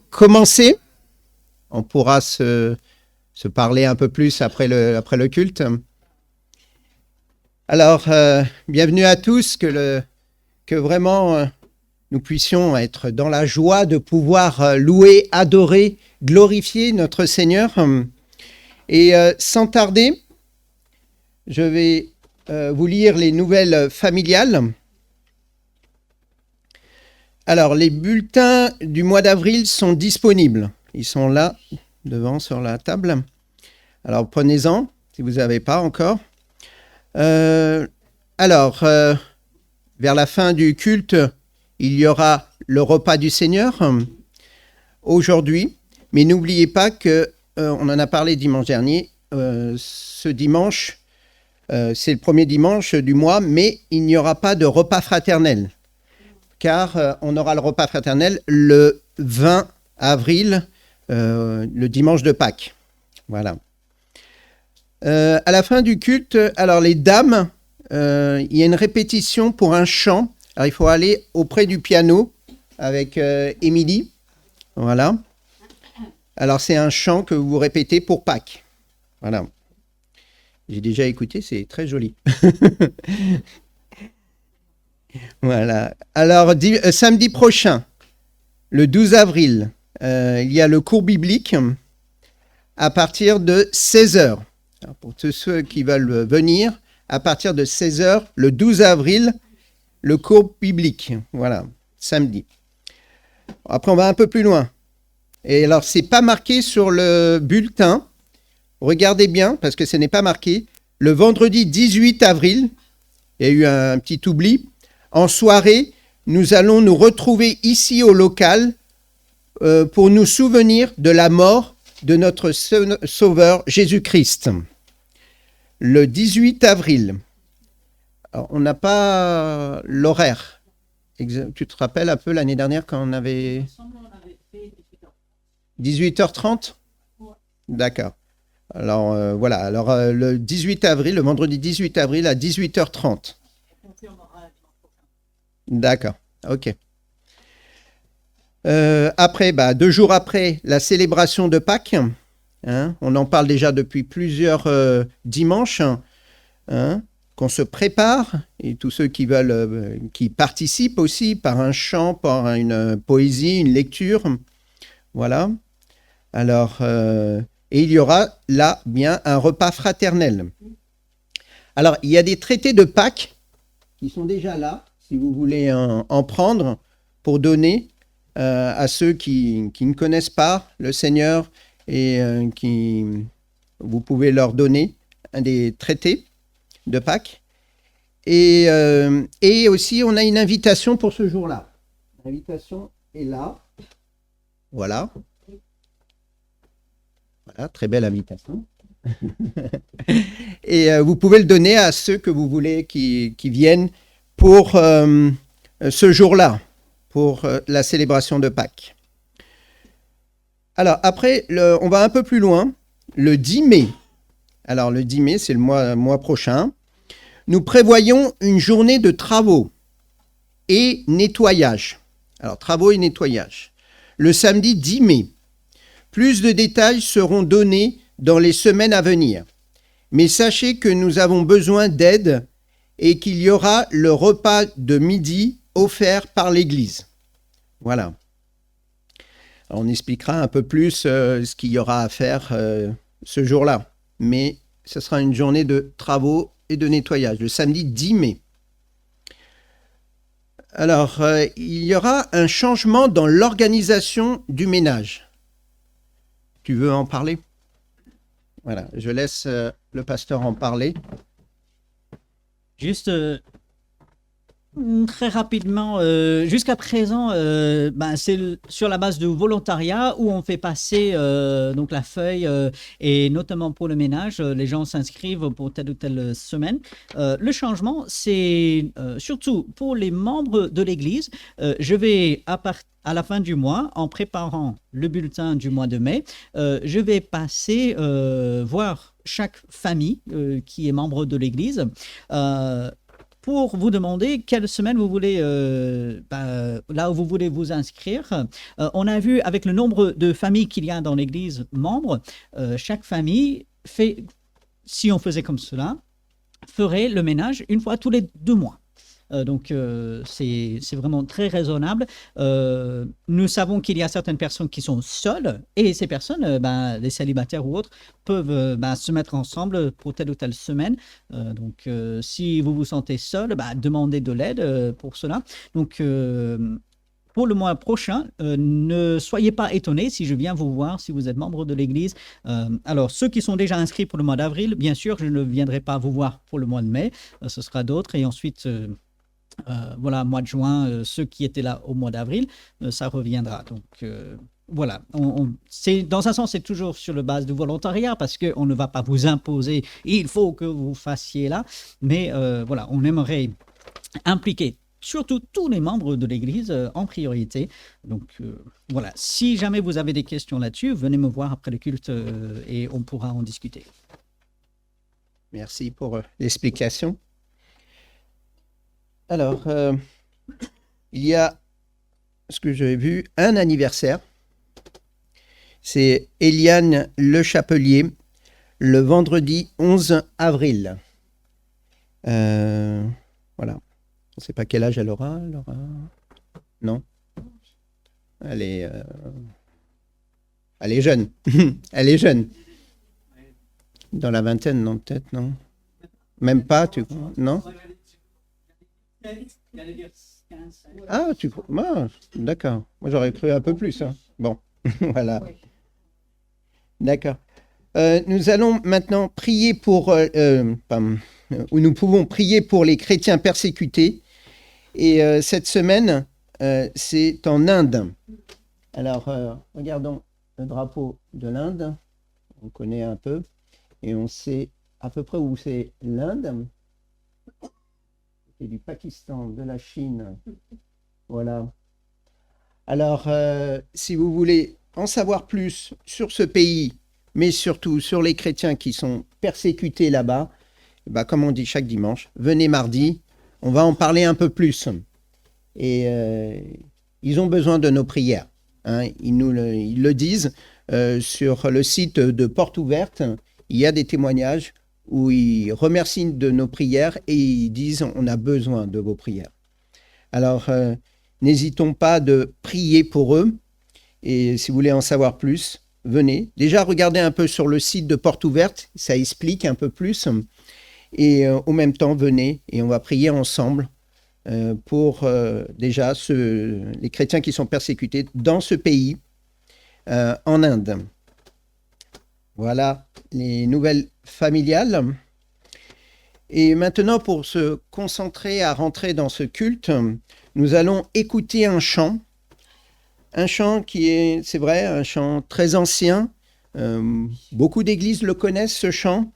Commencer. On pourra se parler un peu plus après le culte. Alors, bienvenue à tous, que vraiment nous puissions être dans la joie de pouvoir louer, adorer, glorifier notre Seigneur. Et sans tarder, je vais vous lire les nouvelles familiales. Alors, les bulletins du mois d'avril sont disponibles. Ils sont là, devant, sur la table. Alors, prenez-en, si vous n'avez pas encore. Vers la fin du culte, il y aura le repas du Seigneur aujourd'hui. Mais n'oubliez pas qu'on en a parlé dimanche dernier. Ce dimanche, c'est le premier dimanche du mois, mais il n'y aura pas de repas fraternel. Car on aura le repas fraternel le 20 avril, le dimanche de Pâques. Voilà. À la fin du culte, alors les dames, il y a une répétition pour un chant. Alors il faut aller auprès du piano avec Émilie. Voilà. Alors c'est un chant que vous répétez pour Pâques. Voilà. J'ai déjà écouté, c'est très joli. Voilà. Alors, samedi prochain, le 12 avril, il y a le cours biblique à partir de 16h. Alors, pour tous ceux qui veulent venir, à partir de 16h, le 12 avril, le cours biblique. Voilà, samedi. Après, on va un peu plus loin. Et alors, ce n'est pas marqué sur le bulletin. Regardez bien, parce que ce n'est pas marqué. Le vendredi 18 avril, il y a eu un petit oubli. En soirée, nous allons nous retrouver ici au local pour nous souvenir de la mort de notre Sauveur Jésus-Christ. Le 18 avril. Alors, on n'a pas l'horaire. Tu te rappelles un peu l'année dernière quand on avait... 18h30 ? D'accord. Alors, voilà. Alors, le 18 avril, le vendredi 18 avril à 18h30. D'accord, ok. Après, 2 jours après, la célébration de Pâques. Hein, on en parle déjà depuis plusieurs dimanches. Hein, qu'on se prépare, et tous ceux qui veulent, qui participent aussi par un chant, par une poésie, une lecture. Voilà. Alors, et il y aura là bien un repas fraternel. Alors, il y a des traités de Pâques qui sont déjà là. Si vous voulez en prendre pour donner à ceux qui ne connaissent pas le Seigneur et vous pouvez leur donner des traités de Pâques. Et aussi, on a une invitation pour ce jour-là. L'invitation est là. Voilà. Voilà, très belle invitation. Et vous pouvez le donner à ceux que vous voulez qui viennent pour ce jour-là, pour la célébration de Pâques. Alors après, on va un peu plus loin, le 10 mai. Alors le 10 mai, c'est le mois prochain. Nous prévoyons une journée de travaux et nettoyage. Alors travaux et nettoyage. Le samedi 10 mai. Plus de détails seront donnés dans les semaines à venir. Mais sachez que nous avons besoin d'aide et qu'il y aura le repas de midi offert par l'Église. Voilà. Alors, on expliquera un peu plus ce qu'il y aura à faire ce jour-là. Mais ce sera une journée de travaux et de nettoyage, le samedi 10 mai. Alors, il y aura un changement dans l'organisation du ménage. Tu veux en parler ? Voilà, je laisse le pasteur en parler. Juste très rapidement, jusqu'à présent, c'est sur la base du volontariat où on fait passer donc la feuille et notamment pour le ménage, les gens s'inscrivent pour telle ou telle semaine. Le changement, c'est surtout pour les membres de l'Église. Je vais à la fin du mois, en préparant le bulletin du mois de mai, je vais passer voir chaque famille qui est membre de l'Église pour vous demander quelle semaine vous voulez, là où vous voulez vous inscrire. On a vu avec le nombre de familles qu'il y a dans l'Église membres, chaque famille fait, si on faisait comme cela, ferait le ménage une fois tous les 2 mois. Donc, c'est vraiment très raisonnable. Nous savons qu'il y a certaines personnes qui sont seules et ces personnes, les célibataires ou autres, peuvent se mettre ensemble pour telle ou telle semaine. Donc, si vous vous sentez seul, demandez de l'aide pour cela. Donc, pour le mois prochain, ne soyez pas étonnés si je viens vous voir, si vous êtes membre de l'Église. Alors, ceux qui sont déjà inscrits pour le mois d'avril, bien sûr, je ne viendrai pas vous voir pour le mois de mai. Ce sera d'autres. Et ensuite, voilà, mois de juin, ceux qui étaient là au mois d'avril, ça reviendra. Donc, voilà. Dans un sens, c'est toujours sur la base du volontariat parce qu'on ne va pas vous imposer, il faut que vous fassiez là. Mais voilà, on aimerait impliquer surtout tous les membres de l'Église en priorité. Donc, voilà. Si jamais vous avez des questions là-dessus, venez me voir après le culte et on pourra en discuter. Merci pour l'explication. Alors, il y a, ce que j'avais vu, un anniversaire. C'est Eliane Le Chapelier, le vendredi 11 avril. Voilà. On ne sait pas quel âge elle aura. Non. Elle est jeune. Elle est jeune. Dans la vingtaine, non, peut-être, non. Même pas, non. Ah, d'accord. Moi, j'aurais cru un peu plus. Hein. Bon, voilà. D'accord. Nous allons maintenant prier nous pouvons prier pour les chrétiens persécutés. Et cette semaine, c'est en Inde. Alors, regardons le drapeau de l'Inde. On connaît un peu. Et on sait à peu près où c'est l'Inde. Et du Pakistan, de la Chine. Voilà. Alors, si vous voulez en savoir plus sur ce pays, mais surtout sur les chrétiens qui sont persécutés là-bas, comme on dit chaque dimanche, venez mardi, on va en parler un peu plus. Et ils ont besoin de nos prières. Hein. Ils le disent sur le site de Porte Ouverte. Il y a des témoignages où ils remercient de nos prières et ils disent on a besoin de vos prières. Alors, n'hésitons pas de prier pour eux. Et si vous voulez en savoir plus, venez. Déjà, regardez un peu sur le site de Porte Ouverte, ça explique un peu plus. Et au même temps, venez et on va prier ensemble pour déjà les chrétiens qui sont persécutés dans ce pays, en Inde. Voilà les nouvelles familiales. Et maintenant, pour se concentrer à rentrer dans ce culte, nous allons écouter un chant qui est, c'est vrai, un chant très ancien. Beaucoup d'églises le connaissent, ce chant,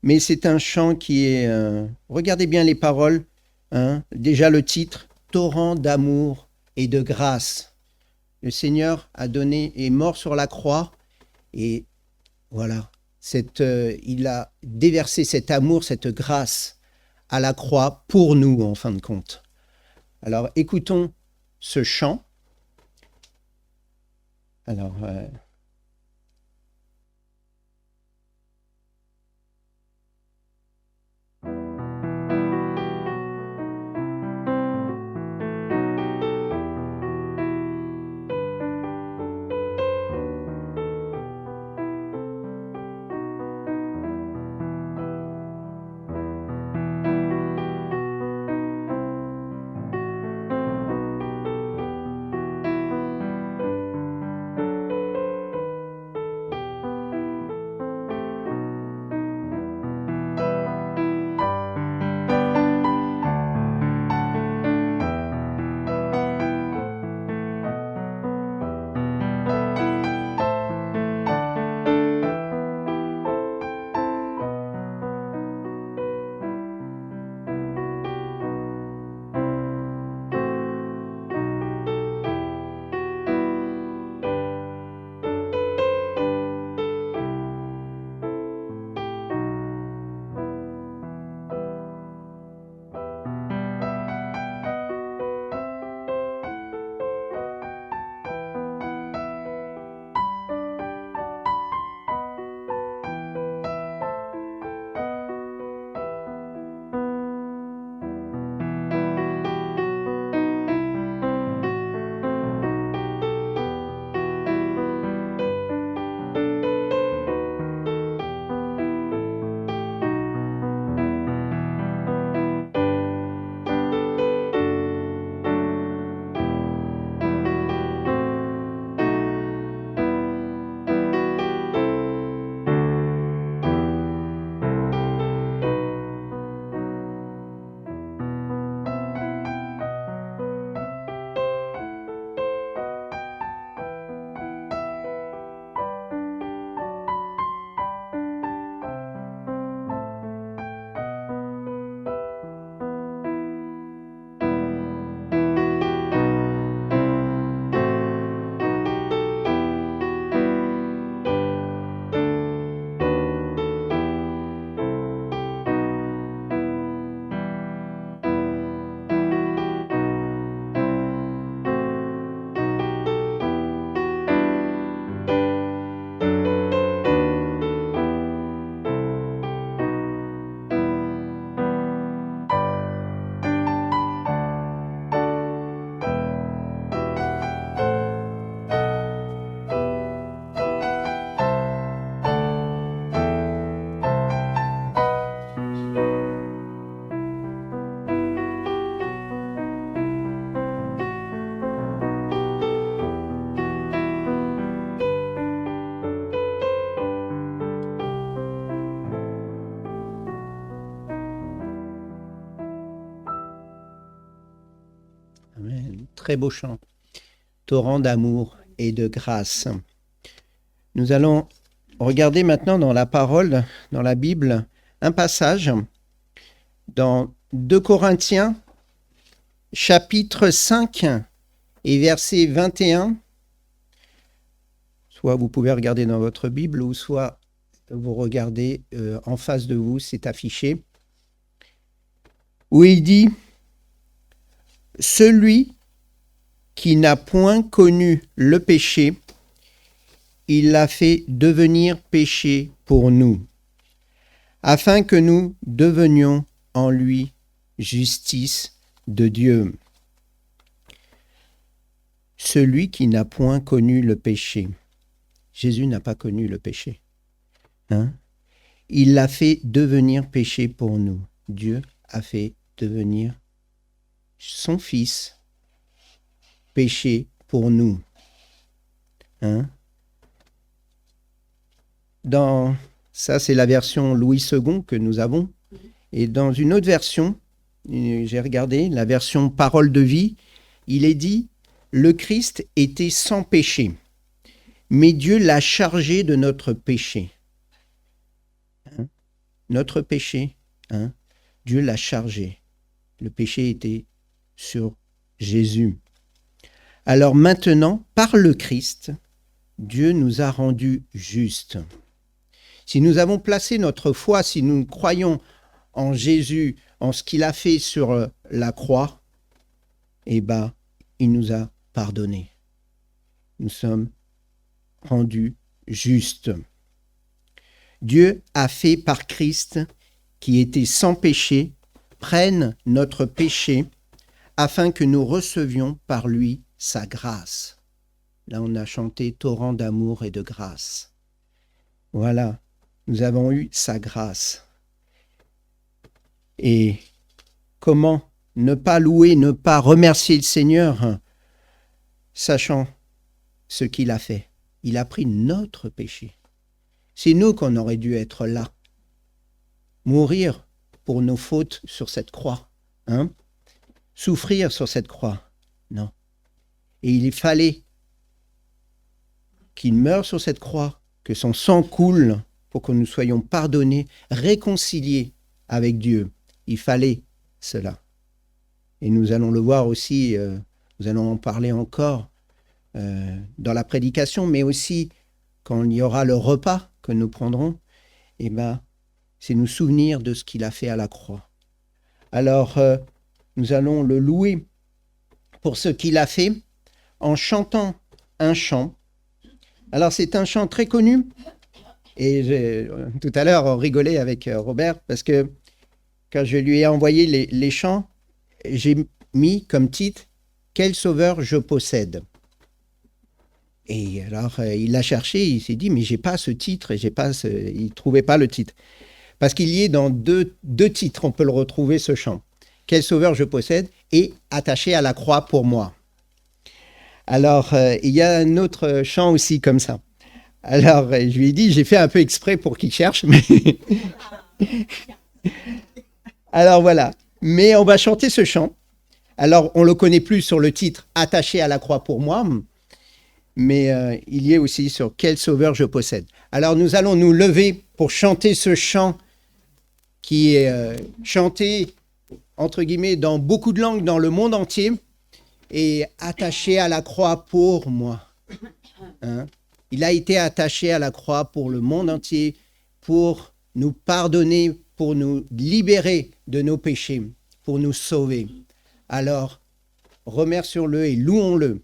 mais c'est un chant qui est... regardez bien les paroles, hein, déjà le titre, « Torrent d'amour et de grâce ». Le Seigneur est mort sur la croix et voilà, il a déversé cet amour, cette grâce à la croix pour nous, en fin de compte. Alors, écoutons ce chant. Alors, très beau chant. Torrent d'amour et de grâce. Nous allons regarder maintenant dans la parole, dans la Bible, un passage dans 2 Corinthiens, chapitre 5 et verset 21. Soit vous pouvez regarder dans votre Bible, ou soit vous regardez en face de vous, c'est affiché, où il dit « Celui qui n'a point connu le péché, il l'a fait devenir péché pour nous, afin que nous devenions en lui justice de Dieu. » Celui qui n'a point connu le péché. Jésus n'a pas connu le péché. Il l'a fait devenir péché pour nous. Dieu a fait devenir son Fils péché pour nous. Ça, c'est la version Louis II que nous avons. Et dans une autre version, j'ai regardé, la version Parole de vie, il est dit « Le Christ était sans péché, mais Dieu l'a chargé de notre péché. » Notre péché, Dieu l'a chargé. Le péché était sur Jésus. Alors maintenant, par le Christ, Dieu nous a rendus justes. Si nous avons placé notre foi, si nous croyons en Jésus, en ce qu'il a fait sur la croix, il nous a pardonné. Nous sommes rendus justes. Dieu a fait par Christ, qui était sans péché, prenne notre péché, afin que nous recevions par lui sa grâce. Là, on a chanté « Torrent d'amour et de grâce ». Voilà, nous avons eu sa grâce. Et comment ne pas louer, ne pas remercier le Seigneur, sachant ce qu'il a fait. Il a pris notre péché. C'est nous qu'on aurait dû être là, mourir pour nos fautes sur cette croix, souffrir sur cette croix. Non. Et il fallait qu'il meure sur cette croix, que son sang coule pour que nous soyons pardonnés, réconciliés avec Dieu. Il fallait cela. Et nous allons le voir aussi, nous allons en parler encore dans la prédication, mais aussi quand il y aura le repas que nous prendrons, c'est nous souvenir de ce qu'il a fait à la croix. Alors, nous allons le louer pour ce qu'il a fait en chantant un chant. Alors, c'est un chant très connu, et tout à l'heure, on rigolait avec Robert, parce que quand je lui ai envoyé les chants, j'ai mis comme titre « Quel sauveur je possède ». Et alors, il l'a cherché, il s'est dit « Mais j'ai pas ce titre », et il ne trouvait pas le titre. Parce qu'il y est dans deux titres, on peut le retrouver, ce chant. « Quel sauveur je possède » et « Attaché à la croix pour moi ». Alors, il y a un autre chant aussi comme ça. Alors, je lui ai dit, j'ai fait un peu exprès pour qu'il cherche, mais... Alors voilà, mais on va chanter ce chant. Alors, on ne le connaît plus sur le titre « Attaché à la croix pour moi », mais il y est aussi sur « Quel sauveur je possède ». Alors, nous allons nous lever pour chanter ce chant qui est chanté, entre guillemets, dans beaucoup de langues dans le monde entier, et attaché à la croix pour moi. Il a été attaché à la croix pour le monde entier, pour nous pardonner, pour nous libérer de nos péchés, pour nous sauver. Alors, remercions-le et louons-le.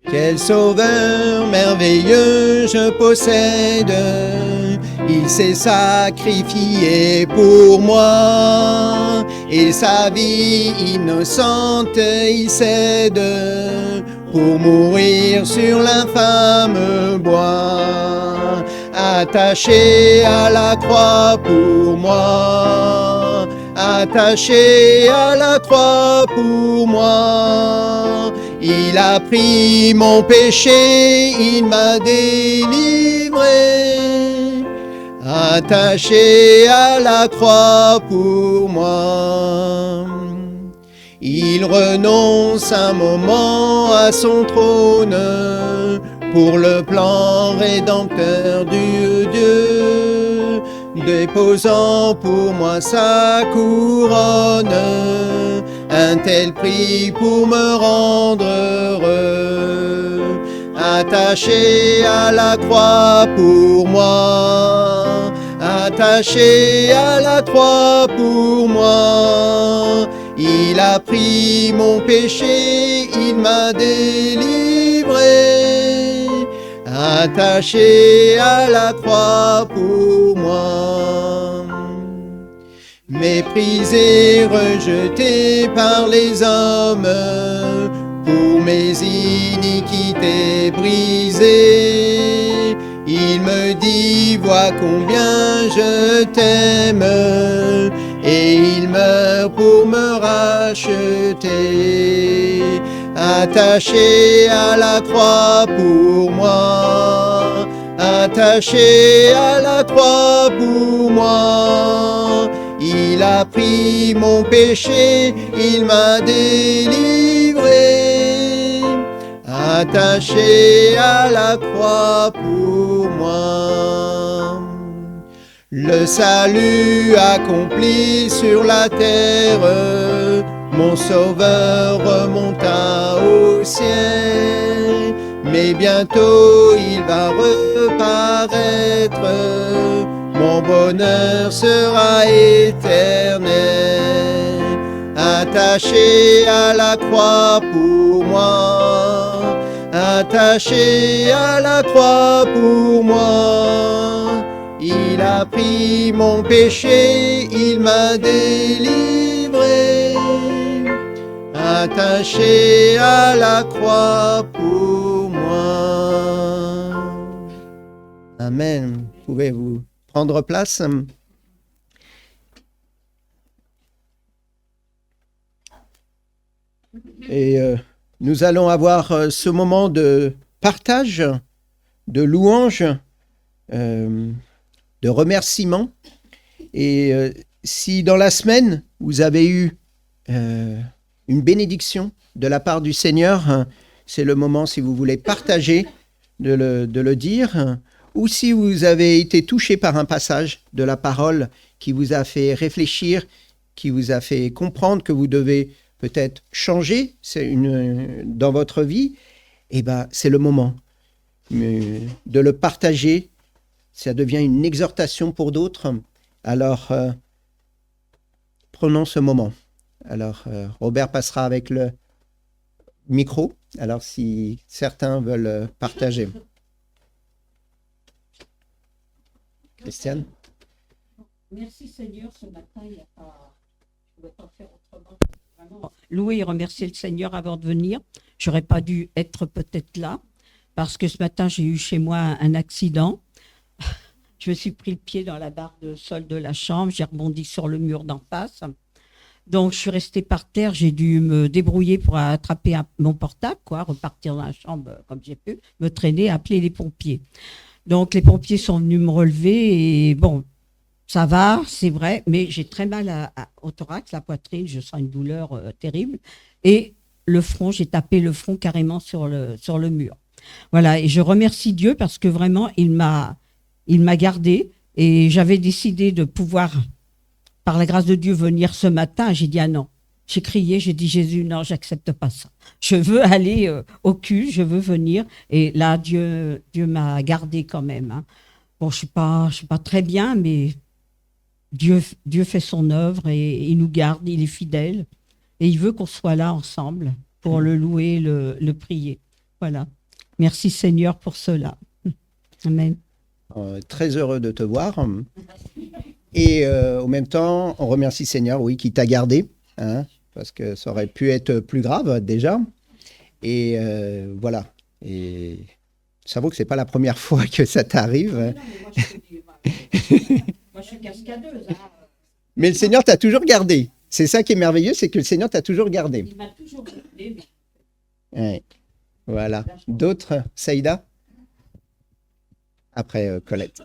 Quel sauveur merveilleux je possède, il s'est sacrifié pour moi, et sa vie innocente il cède, pour mourir sur l'infâme bois. Attaché à la croix pour moi, attaché à la croix pour moi, Il a pris mon péché, il m'a délivré, attaché à la croix pour moi. Il renonce un moment à son trône pour le plan rédempteur du Dieu, déposant pour moi sa couronne, un tel prix pour me rendre heureux, attaché à la croix pour moi, attaché à la croix pour moi. Il a pris mon péché, il m'a délivré, attaché à la croix pour moi. Méprisé, rejeté par les hommes, pour mes iniquités brisées, il me dit, vois combien je t'aime, et il meurt pour me racheter, attaché à la croix pour moi, attaché à la croix pour moi. Il a pris mon péché, il m'a délivré, attaché à la croix pour moi. Le salut accompli sur la terre, mon sauveur remonta au ciel, mais bientôt il va reparaître, mon bonheur sera éternel, attaché à la croix pour moi, attaché à la croix pour moi. Il a pris mon péché, il m'a délivré, attaché à la croix pour moi. Amen. Pouvez-vous prendre place? Et nous allons avoir ce moment de partage, de louange, de remerciement. Et si dans la semaine, vous avez eu une bénédiction de la part du Seigneur, c'est le moment, si vous voulez partager, de le dire. Ou si vous avez été touché par un passage de la parole qui vous a fait réfléchir, qui vous a fait comprendre que vous devez peut-être changer dans votre vie, eh ben, c'est le moment de le partager. Ça devient une exhortation pour d'autres. Alors, prenons ce moment. Alors, Robert passera avec le micro. Alors, si certains veulent partager. Christiane? Merci Seigneur, ce matin, je ne pouvais pas faire autrement. Vraiment, louer et remercier le Seigneur avant de venir. Je n'aurais pas dû être peut-être là, parce que ce matin, j'ai eu chez moi un accident. Je me suis pris le pied dans la barre de sol de la chambre, j'ai rebondi sur le mur d'en face. Donc, je suis restée par terre, j'ai dû me débrouiller pour attraper mon portable, repartir dans la chambre comme j'ai pu, me traîner, appeler les pompiers. Donc, les pompiers sont venus me relever et bon, ça va, c'est vrai, mais j'ai très mal au thorax, la poitrine, je sens une douleur terrible. Et le front, j'ai tapé le front carrément sur le mur. Voilà, et je remercie Dieu parce que vraiment, il m'a gardé et j'avais décidé de pouvoir, par la grâce de Dieu, venir ce matin. J'ai dit ah non. J'ai crié, j'ai dit Jésus, non, j'accepte pas ça. Je veux aller au culte, je veux venir. Et là, Dieu m'a gardé quand même. Hein. Bon, je suis pas très bien, mais Dieu fait son œuvre et il nous garde, il est fidèle. Et il veut qu'on soit là ensemble pour le louer, le prier. Voilà. Merci Seigneur pour cela. Amen. Très heureux de te voir. Et au même temps, on remercie Seigneur, oui, qui t'a gardé. Hein, parce que ça aurait pu être plus grave déjà. Et voilà. Et ça vaut que c'est pas la première fois que ça t'arrive. Non, moi, je suis cascadeuse. Hein. Mais le Seigneur t'a toujours gardé. C'est ça qui est merveilleux, c'est que le Seigneur t'a toujours gardé. Il m'a toujours gardé. Ouais. Voilà. D'autres, Saïda? Après Colette.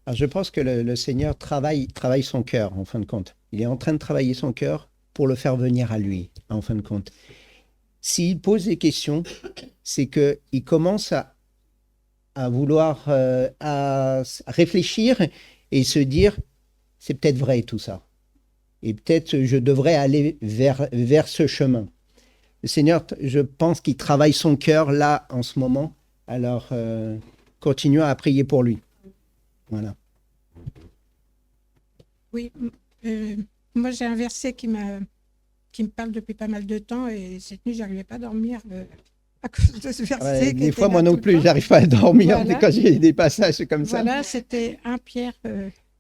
Alors, je pense que le Seigneur travaille son cœur, en fin de compte. Il est en train de travailler son cœur pour le faire venir à lui, en fin de compte. S'il pose des questions, c'est qu'il commence à vouloir à réfléchir et se dire, c'est peut-être vrai tout ça. Et peut-être je devrais aller vers ce chemin. Le Seigneur, je pense qu'il travaille son cœur là, en ce moment. Alors, continuons à prier pour lui. Voilà. Oui, moi j'ai un verset qui me parle depuis pas mal de temps et cette nuit, j'arrivais pas à dormir à cause de ce verset. Des fois, moi non plus, j'arrive pas à dormir Voilà. quand j'ai des passages comme ça. Voilà, c'était 1 Pierre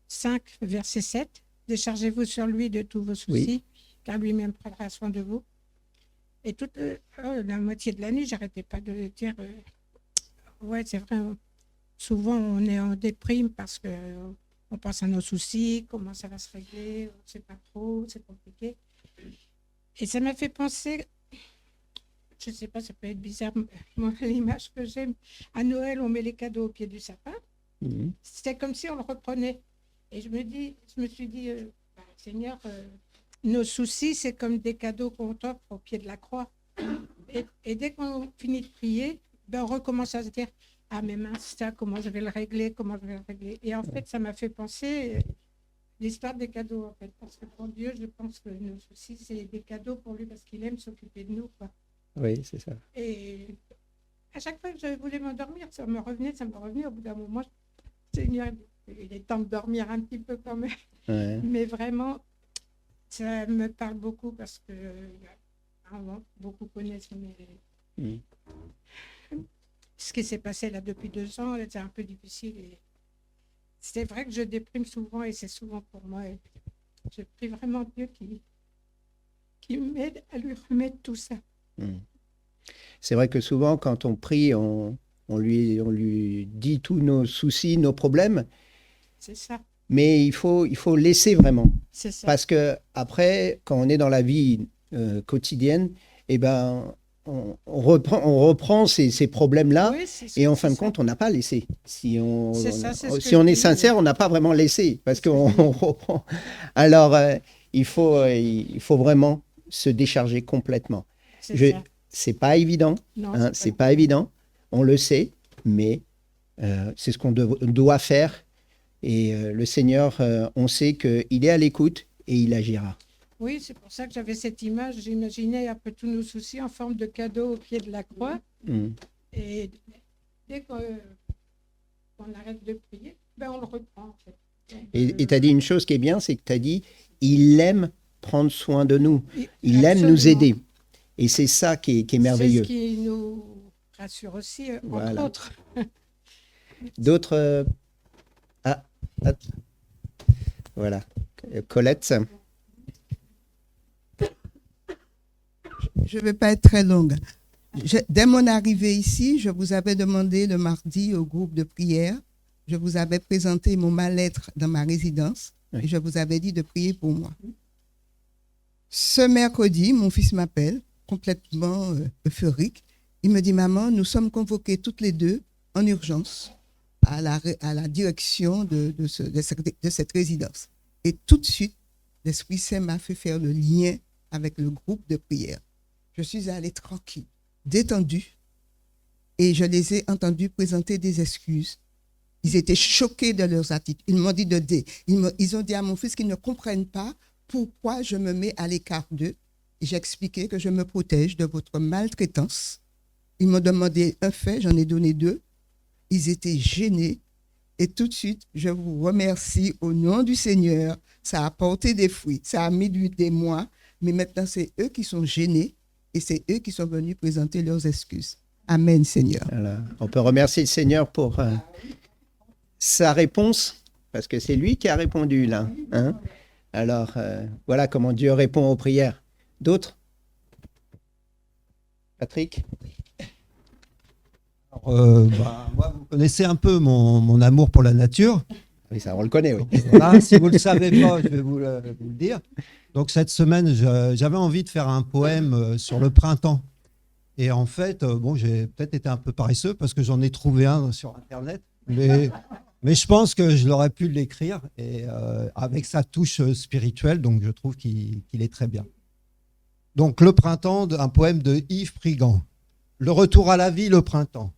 5, verset 7. Déchargez-vous sur lui de tous vos soucis, car lui-même prendra soin de vous. Et toute la moitié de la nuit, j'arrêtais pas de dire ouais, c'est vrai. Souvent, on est en déprime parce que on pense à nos soucis, comment ça va se régler, on ne sait pas trop, c'est compliqué. Et ça m'a fait penser, je ne sais pas, ça peut être bizarre, moi, l'image que j'aime, à Noël, on met les cadeaux au pied du sapin. C'est comme si on le reprenait. Et je me suis dit, Seigneur, nos soucis, c'est comme des cadeaux qu'on t'offre au pied de la croix. Et dès qu'on finit de prier, on recommence à se dire, ah mais mince, ça, comment je vais le régler, comment je vais le régler. Et en fait, ça m'a fait penser l'histoire des cadeaux, en fait. Parce que pour Dieu, je pense que nos soucis, c'est des cadeaux pour lui, parce qu'il aime s'occuper de nous, quoi. Oui, c'est ça. Et à chaque fois que je voulais m'endormir, ça me revenait. Au bout d'un moment, Seigneur, il est temps de dormir un petit peu quand même. Ouais. Mais vraiment, ça me parle beaucoup parce que beaucoup connaissent ce qui s'est passé là depuis 2 ans. C'est un peu difficile. Et c'est vrai que je déprime souvent et c'est souvent pour moi. Et je prie vraiment Dieu qui m'aide à lui remettre tout ça. C'est vrai que souvent, quand on prie, on lui dit tous nos soucis, nos problèmes. C'est ça. Mais il faut laisser vraiment. C'est ça. Parce que après, quand on est dans la vie quotidienne, eh ben, on reprend ces problèmes-là. Oui, et en fin de compte, on n'a pas laissé. Si on est est sincère, on n'a pas vraiment laissé. Parce qu'on reprend. Alors, il faut vraiment se décharger complètement. C'est pas évident. Non, hein, c'est pas évident. On le sait. Mais c'est ce qu'on doit faire. Et le Seigneur, on sait qu'il est à l'écoute et il agira. Oui, c'est pour ça que j'avais cette image. J'imaginais un peu tous nos soucis en forme de cadeau au pied de la croix. Et dès qu'on arrête de prier, on le reprend. En fait. Donc, et tu as dit une chose qui est bien, c'est que tu as dit, il aime prendre soin de nous. Il absolument. aime nous aider. Et c'est ça qui est merveilleux. C'est ce qui nous rassure aussi, entre autres. D'autres... Voilà. Colette. Je ne vais pas être très longue. Dès mon arrivée ici, je vous avais demandé le mardi au groupe de prière, je vous avais présenté mon mal-être dans ma résidence et je vous avais dit de prier pour moi. Ce mercredi, mon fils m'appelle, complètement euphorique. Il me dit, maman, nous sommes convoqués toutes les deux en urgence à la direction de cette résidence. Et tout de suite, l'Esprit Saint m'a fait faire le lien avec le groupe de prière. Je suis allée tranquille, détendue, et je les ai entendus présenter des excuses. Ils étaient choqués de leurs attitudes. Ils m'ont dit ils ont dit à mon fils qu'ils ne comprennent pas pourquoi je me mets à l'écart d'eux. J'ai expliqué que je me protège de votre maltraitance. Ils m'ont demandé un fait, j'en ai donné 2. Ils étaient gênés. Et tout de suite, je vous remercie au nom du Seigneur. Ça a porté des fruits. Ça a mis des mois. Mais maintenant, c'est eux qui sont gênés et c'est eux qui sont venus présenter leurs excuses. Amen, Seigneur. Voilà. On peut remercier le Seigneur pour sa réponse, parce que c'est lui qui a répondu là. Hein. Alors, voilà comment Dieu répond aux prières. D'autres ? Patrick ? Moi, vous connaissez un peu mon amour pour la nature. Oui, ça, on le connaît, oui. Voilà, si vous ne le savez pas, je vais vous le dire. Donc, cette semaine, j'avais envie de faire un poème sur le printemps. Et en fait, j'ai peut-être été un peu paresseux parce que j'en ai trouvé un sur Internet. Mais je pense que je l'aurais pu l'écrire et avec sa touche spirituelle. Donc, je trouve qu'il est très bien. Donc, le printemps, un poème de Yves Prigand. Le retour à la vie, le printemps.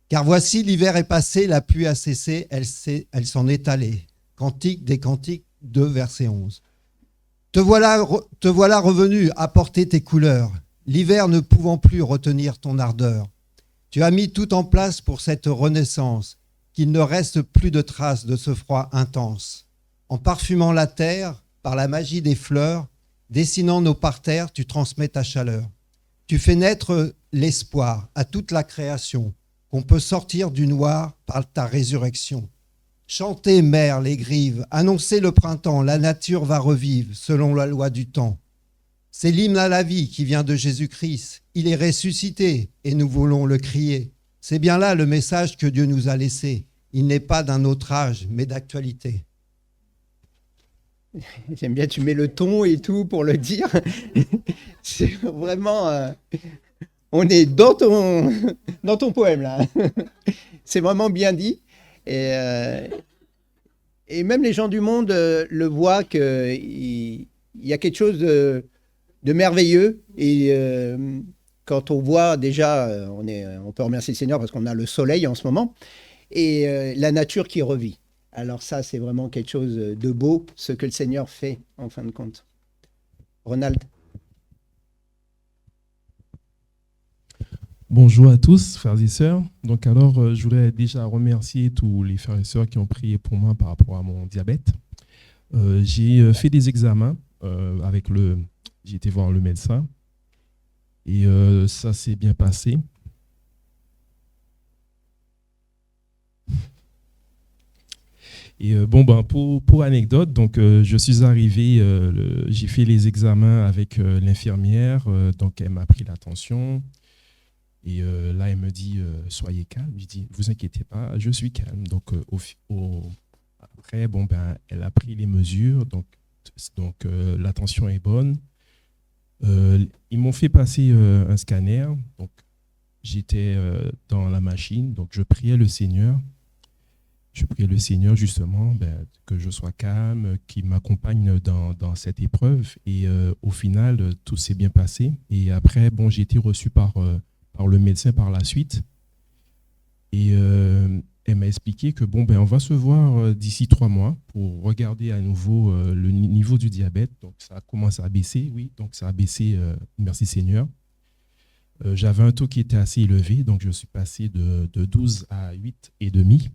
Car voici, l'hiver est passé, la pluie a cessé, elle s'en est allée. Cantique des Cantiques 2, verset 11. Te voilà revenu apporter tes couleurs, l'hiver ne pouvant plus retenir ton ardeur. Tu as mis tout en place pour cette renaissance, qu'il ne reste plus de traces de ce froid intense. En parfumant la terre, par la magie des fleurs, dessinant nos parterres, tu transmets ta chaleur. Tu fais naître l'espoir à toute la création, qu'on peut sortir du noir par ta résurrection. Chantez, mer, les grives, annoncez le printemps, la nature va revivre selon la loi du temps. C'est l'hymne à la vie qui vient de Jésus-Christ. Il est ressuscité et nous voulons le crier. C'est bien là le message que Dieu nous a laissé. Il n'est pas d'un autre âge, mais d'actualité. J'aime bien, tu mets le ton et tout pour le dire. C'est vraiment... on est dans ton poème, là. C'est vraiment bien dit. Et et même les gens du monde le voient qu'il y a quelque chose de merveilleux. Et quand on voit déjà, on peut remercier le Seigneur parce qu'on a le soleil en ce moment, et la nature qui revit. Alors ça, c'est vraiment quelque chose de beau, ce que le Seigneur fait, en fin de compte. Ronald. Bonjour à tous, frères et sœurs. Donc alors, je voulais déjà remercier tous les frères et sœurs qui ont prié pour moi par rapport à mon diabète. J'ai fait des examens j'ai été voir le médecin et ça s'est bien passé. Et pour anecdote, donc je suis arrivé, j'ai fait les examens avec l'infirmière, donc elle m'a pris la tension. Et là, elle me dit, soyez calme. Je dis, vous inquiétez pas, je suis calme. Donc, après, elle a pris les mesures. Donc la tension est bonne. Ils m'ont fait passer un scanner. Donc, j'étais dans la machine. Donc, je priais le Seigneur. Je priais le Seigneur, justement, que je sois calme, qu'il m'accompagne dans cette épreuve. Et au final, tout s'est bien passé. Et après, j'ai été reçu par le médecin par la suite. Et elle m'a expliqué que on va se voir d'ici 3 mois pour regarder à nouveau le niveau du diabète. Donc ça commence à baisser, oui. Donc ça a baissé, merci Seigneur. J'avais un taux qui était assez élevé, donc je suis passé de 12 à 8,5.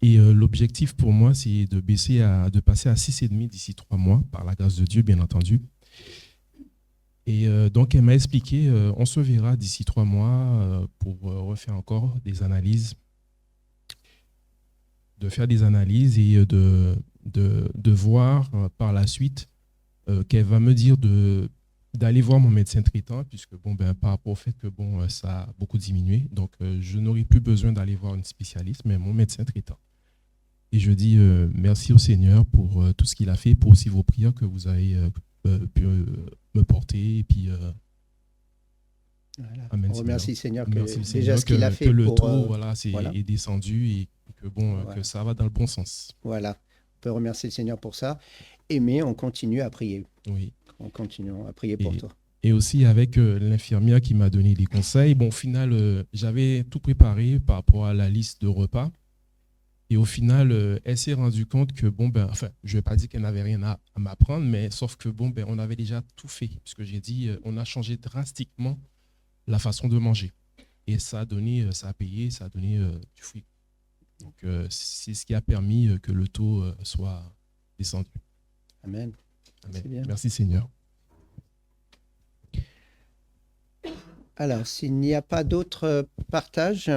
Et l'objectif pour moi, c'est de passer à 6,5 d'ici 3 mois, par la grâce de Dieu, bien entendu. Et donc, elle m'a expliqué, on se verra d'ici 3 mois pour refaire encore des analyses, de faire des analyses et de voir par la suite qu'elle va me dire d'aller voir mon médecin traitant, puisque par rapport au fait que ça a beaucoup diminué, donc je n'aurai plus besoin d'aller voir une spécialiste, mais mon médecin traitant. Et je dis merci au Seigneur pour tout ce qu'il a fait, pour aussi vos prières que vous avez pu me porter. Et puis, voilà. Amen, on remercie le Seigneur que merci le déjà Seigneur ce qu'il a fait que le pour, taux est descendu et que, voilà. que ça va dans le bon sens. Voilà, on peut remercier le Seigneur pour ça. Mais on continue à prier. Oui. On continue à prier pour toi. Et aussi avec l'infirmière qui m'a donné des conseils. Au final, j'avais tout préparé par rapport à la liste de repas. Et au final, elle s'est rendue compte que, je ne vais pas dire qu'elle n'avait rien à m'apprendre, mais sauf que, on avait déjà tout fait. Parce que j'ai dit, on a changé drastiquement la façon de manger. Et ça a donné, ça a payé, ça a donné du fruit. Donc, c'est ce qui a permis que le taux soit descendu. Amen. Amen. Merci Seigneur. Alors, s'il n'y a pas d'autres partages,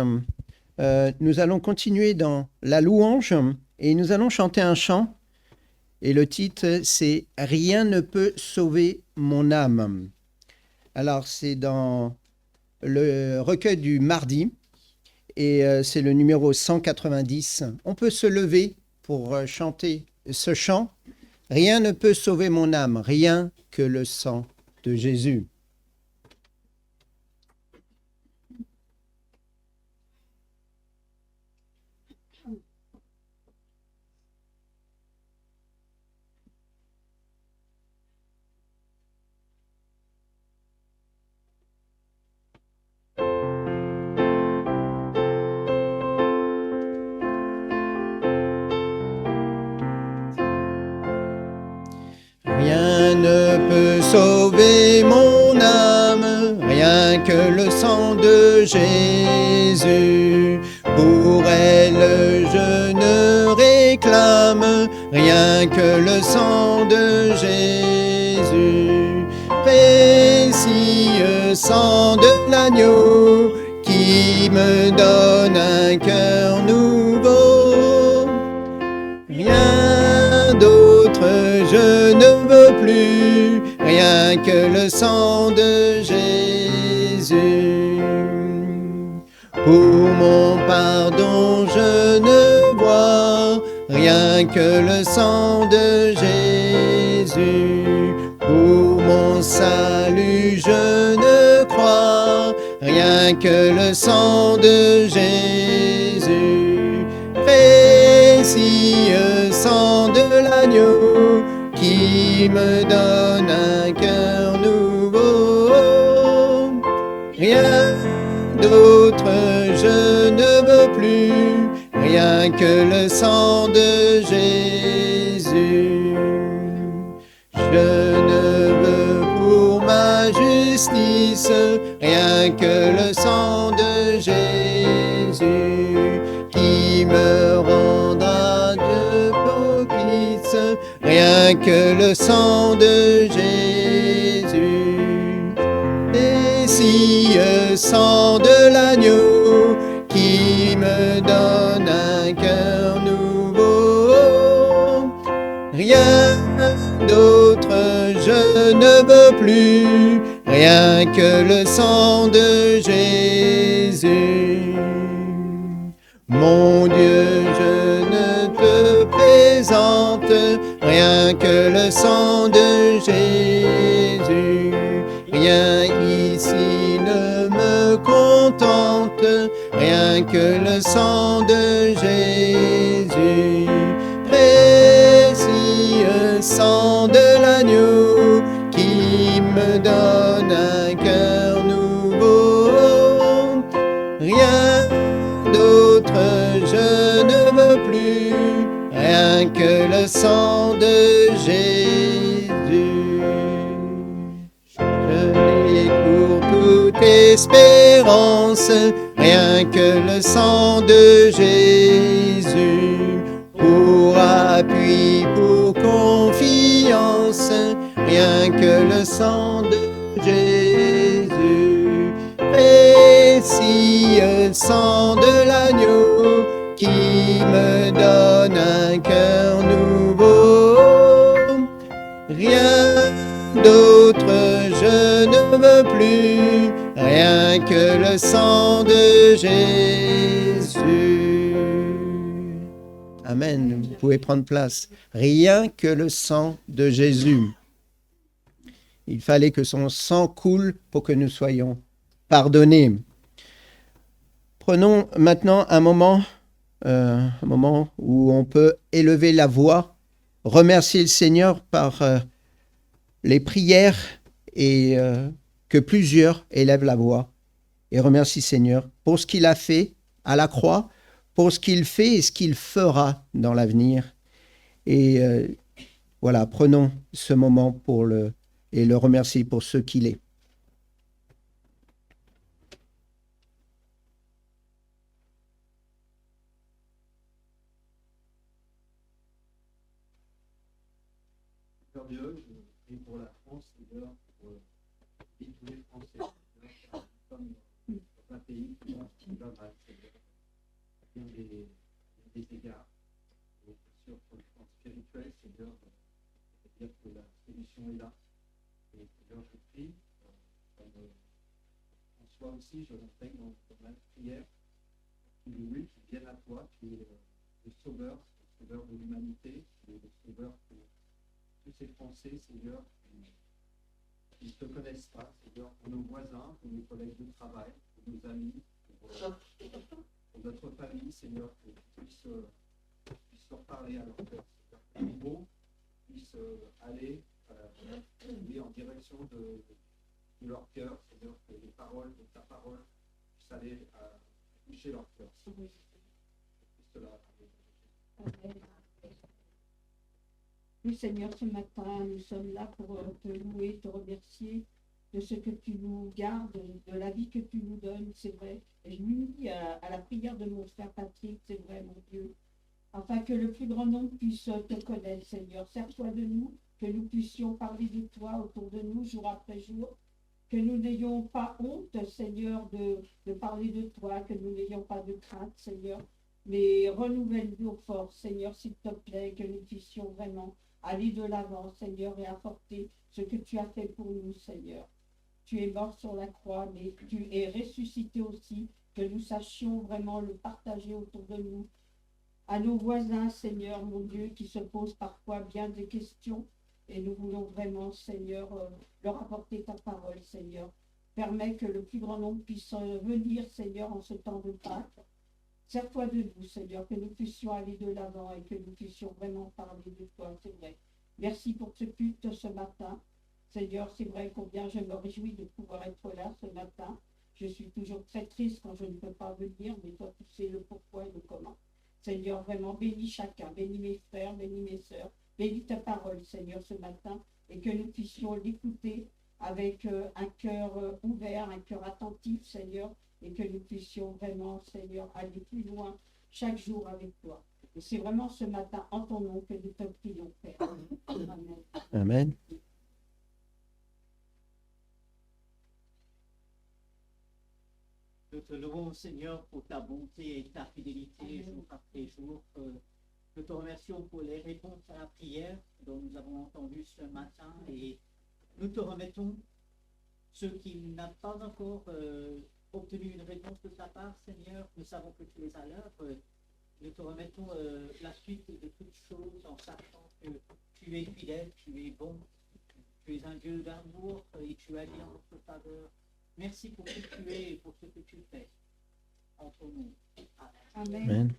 nous allons continuer dans la louange et nous allons chanter un chant. Et le titre, c'est « Rien ne peut sauver mon âme ». Alors, c'est dans le recueil du mardi et c'est le numéro 190. On peut se lever pour chanter ce chant. « Rien ne peut sauver mon âme, rien que le sang de Jésus ». Rien ne peut sauver mon âme, rien que le sang de Jésus. Pour elle je ne réclame rien que le sang de Jésus. Précieux sang de l'agneau qui me donne un cœur nouveau. Rien d'autre je ne veux plus, rien que le sang de Jésus. Pour mon pardon je ne vois, rien que le sang de Jésus. Pour mon salut je ne crois, rien que le sang de Jésus. Précieux qui me donne un cœur nouveau. Rien d'autre je ne veux plus, rien que le sang de Jésus. Je ne veux pour ma justice rien que le sang de Jésus qui me rendra de propice, rien que le sang de Jésus. Précieux sang de l'agneau qui me donne un cœur nouveau. Rien d'autre je ne veux plus, rien que le sang de Jésus. Mon Dieu, je ne te présente rien que le sang de Jésus. Rien ici ne me contente, rien que le sang de Jésus. Précieux sang de l'agneau qui me donne un cœur nouveau. Rien d'autre je ne veux plus, rien que le sang de Jésus. Je n'ai pour toute espérance, rien que le sang de Jésus. Pour appui, pour confiance, rien que le sang de Jésus. Précieux sang de l'agneau qui me donne un cœur nouveau. Rien d'autre je ne veux plus, rien que le sang de Jésus. Amen. Vous pouvez prendre place. Rien que le sang de Jésus. Il fallait que son sang coule pour que nous soyons pardonnés. Prenons maintenant un moment où on peut élever la voix, remercier le Seigneur par les prières et que plusieurs élèvent la voix et remercient le Seigneur pour ce qu'il a fait à la croix, pour ce qu'il fait et ce qu'il fera dans l'avenir. Et voilà, prenons ce moment pour le remercier pour ce qu'il est. Dieu, je prie pour la France, Seigneur, pour tous les Français, comme dans un pays qui va mal, Seigneur, à bien des égards. Et bien sûr, pour le plan spirituel, Seigneur, c'est-à-dire que la solution est là. Et Seigneur, je prie, comme François aussi, je l'enseigne dans ma prière, qui vienne à toi, qui est le sauveur de l'humanité, qui est le sauveur pour tous ces Français, Seigneur, qui ne te connaissent pas, Seigneur, pour nos voisins, pour nos collègues de travail, pour nos amis, pour notre famille, Seigneur, que tu puisses leur parler à leur cœur, Seigneur, que les mots puissent aller en direction de leur cœur, Seigneur, que les paroles de ta parole puissent aller toucher leur cœur. Oui, Seigneur, ce matin, nous sommes là pour te louer, te remercier de ce que tu nous gardes, de la vie que tu nous donnes, c'est vrai. Et je m'unis à la prière de mon frère Patrick, c'est vrai, mon Dieu, afin que le plus grand nombre puisse te connaître, Seigneur. Sers-toi de nous, que nous puissions parler de toi autour de nous, jour après jour, que nous n'ayons pas honte, Seigneur, de parler de toi, que nous n'ayons pas de crainte, Seigneur, mais renouvelle nos forces, Seigneur, s'il te plaît, que nous puissions vraiment aller de l'avant, Seigneur, et apporter ce que tu as fait pour nous, Seigneur. Tu es mort sur la croix, mais tu es ressuscité aussi, que nous sachions vraiment le partager autour de nous. À nos voisins, Seigneur, mon Dieu, qui se posent parfois bien des questions, et nous voulons vraiment, Seigneur, leur apporter ta parole, Seigneur. Permets que le plus grand nombre puisse venir, Seigneur, en ce temps de Pâques. Sers-toi de nous, Seigneur, que nous puissions aller de l'avant et que nous puissions vraiment parler de toi, c'est vrai. Merci pour ce culte ce matin. Seigneur, c'est vrai combien je me réjouis de pouvoir être là ce matin. Je suis toujours très triste quand je ne peux pas venir, mais toi, tu sais le pourquoi et le comment. Seigneur, vraiment, bénis chacun, bénis mes frères, bénis mes sœurs, bénis ta parole, Seigneur, ce matin, et que nous puissions l'écouter avec un cœur ouvert, un cœur attentif, Seigneur, et que nous puissions vraiment, Seigneur, aller plus loin chaque jour avec toi. Et c'est vraiment ce matin, en ton nom, que nous te prions, Père. Amen. Amen. Nous te louons, Seigneur, pour ta bonté et ta fidélité jour après jour. Nous te remercions pour les réponses à la prière dont nous avons entendu ce matin et nous te remettons ceux qui n'ont pas encore obtenu une réponse de ta part, Seigneur. Nous savons que tu es à l'œuvre. Nous te remettons la suite de toutes choses en sachant que tu es fidèle, tu es bon, tu es un Dieu d'amour et tu agis en notre faveur. Merci pour qui tu es et pour ce que tu fais. En ton nom. Amen. Amen.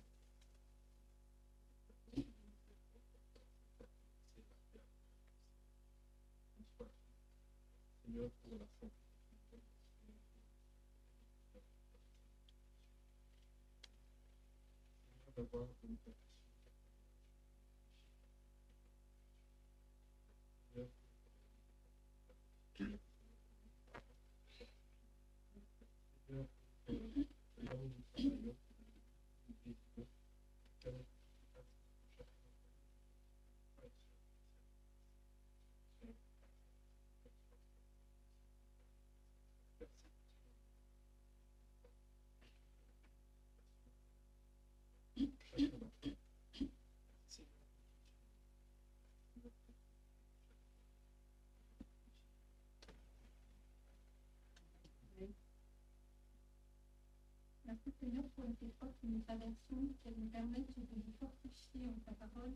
Merci Seigneur pour les épreuves que nous traversons, qu'elles nous permettent de nous fortifier en ta parole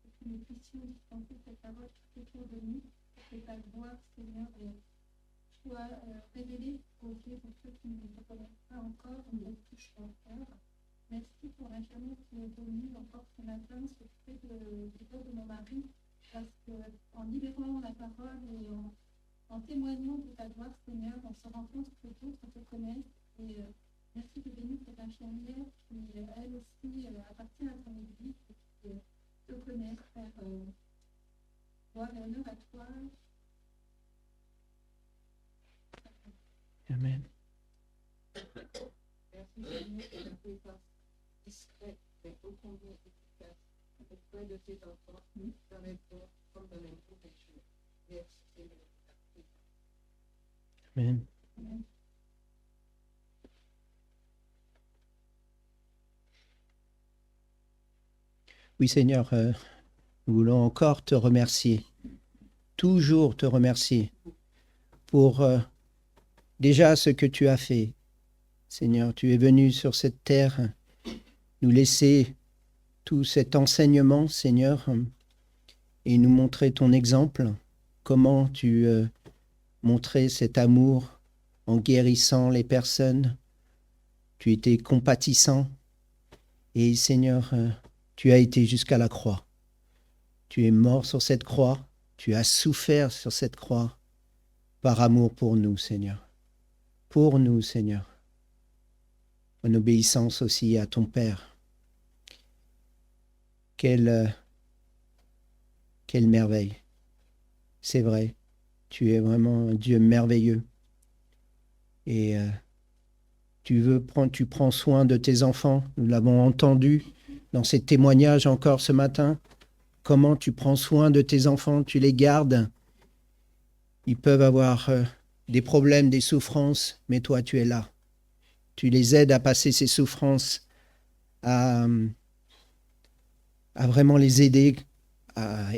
et que nous puissions dispenser cette parole tout autour de nous, que ta gloire, Seigneur, soit révélée aux yeux de ceux qui ne te connaissent pas encore, nous touche leur cœur. Merci pour l'infirmière qui est venue encore ce matin s'occuper du dos de mon mari, parce qu'en libérant la parole et en témoignant de ta gloire, Seigneur, on se rend compte que d'autres te connaissent et merci de bénir cette infirmière qui, elle aussi, appartient à ton église et qui te connaît, Père. Gloire et honneur à toi. Amen. Merci Seigneur pour la présence discrète mais ô combien efficace auprès de tes enfants, dans les bons comme dans les mauvais jours. Merci Seigneur pour ta présence. Amen. Amen. Oui, Seigneur, nous voulons encore te remercier, toujours te remercier pour déjà ce que tu as fait. Seigneur, tu es venu sur cette terre nous laisser tout cet enseignement, Seigneur, et nous montrer ton exemple, comment tu montrais cet amour en guérissant les personnes. Tu étais compatissant et, Seigneur, tu as été jusqu'à la croix. Tu es mort sur cette croix. Tu as souffert sur cette croix par amour pour nous, Seigneur. Pour nous, Seigneur. En obéissance aussi à ton Père. Quelle merveille. C'est vrai. Tu es vraiment un Dieu merveilleux. Et tu prends soin de tes enfants. Nous l'avons entendu dans ces témoignages encore ce matin, comment tu prends soin de tes enfants, tu les gardes. Ils peuvent avoir des problèmes, des souffrances, mais toi, tu es là. Tu les aides à passer ces souffrances, à vraiment les aider.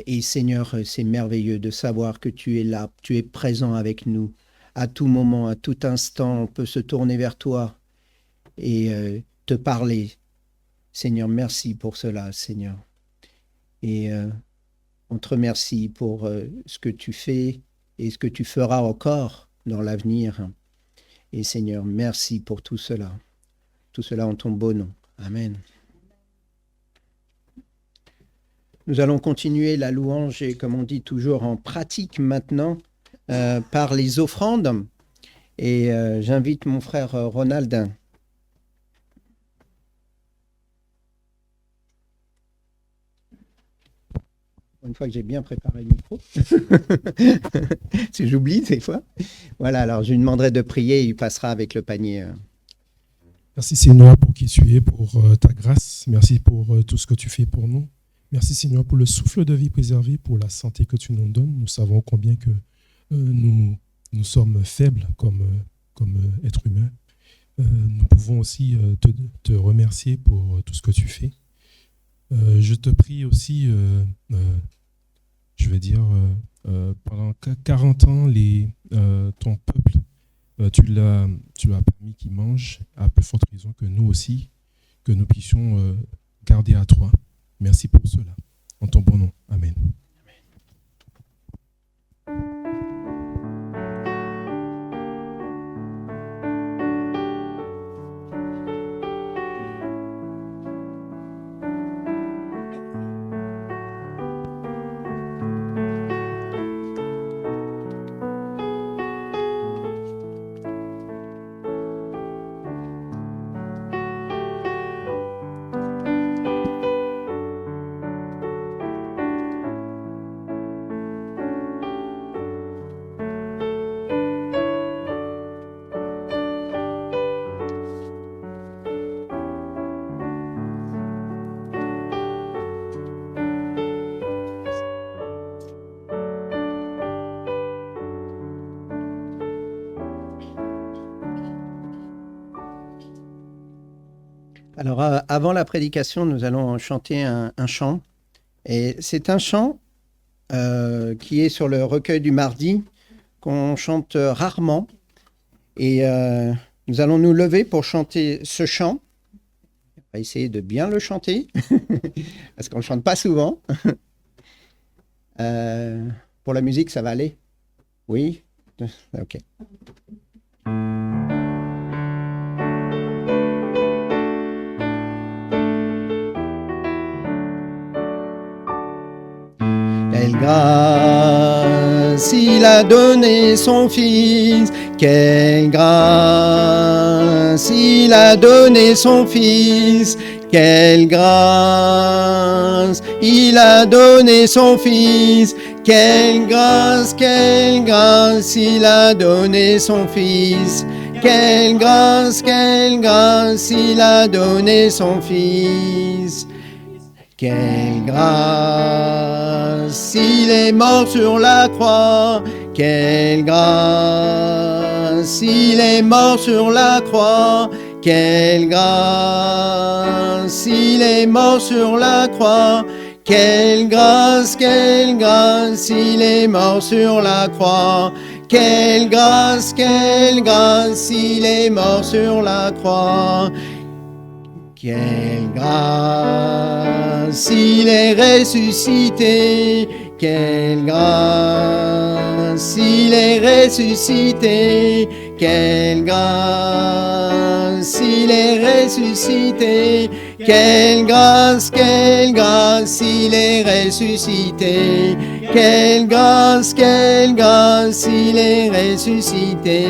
Et Seigneur, c'est merveilleux de savoir que tu es là, tu es présent avec nous. À tout moment, à tout instant, on peut se tourner vers toi et te parler. Seigneur, merci pour cela, Seigneur. Et on te remercie pour ce que tu fais et ce que tu feras encore dans l'avenir. Et Seigneur, merci pour tout cela. Tout cela en ton beau nom. Amen. Nous allons continuer la louange et, comme on dit toujours, en pratique maintenant par les offrandes. Et j'invite mon frère Ronald. Une fois que j'ai bien préparé le micro, si j'oublie des fois. Voilà, alors je lui demanderai de prier, il passera avec le panier. Merci Seigneur pour qui tu es, pour ta grâce. Merci pour tout ce que tu fais pour nous. Merci Seigneur pour le souffle de vie préservé, pour la santé que tu nous donnes. Nous savons combien que nous sommes faibles comme êtres humains. Nous pouvons aussi te remercier pour tout ce que tu fais. Je te prie aussi, je vais dire, pendant 40 ans, ton peuple, tu l'as permis qu'il mange, à plus forte raison que nous aussi, que nous puissions garder à toi. Merci pour cela. En ton bon nom. Amen. Alors, avant la prédication, nous allons chanter un chant. Et c'est un chant qui est sur le recueil du mardi, qu'on chante rarement. Et nous allons nous lever pour chanter ce chant. On va essayer de bien le chanter, parce qu'on ne le chante pas souvent. Pour la musique, ça va aller? Oui? Ok. Quelle grâce, il a donné son Fils. Quelle grâce, il a donné son Fils. Quelle grâce, il a donné son Fils. Quelle grâce, il a donné son Fils. Quelle grâce, il a donné son Fils. Quelle grâce, il est mort sur la croix. Quelle grâce, il est mort sur la croix. Quelle grâce, il est mort sur la croix. Quelle grâce, il est mort sur la croix. Quelle grâce, il est mort sur la croix. Quelle grâce, il est ressuscité. Quelle grâce, il est ressuscité. Quelle grâce, il est ressuscité. Quelle grâce, il est ressuscité. Quelle grâce, il est ressuscité.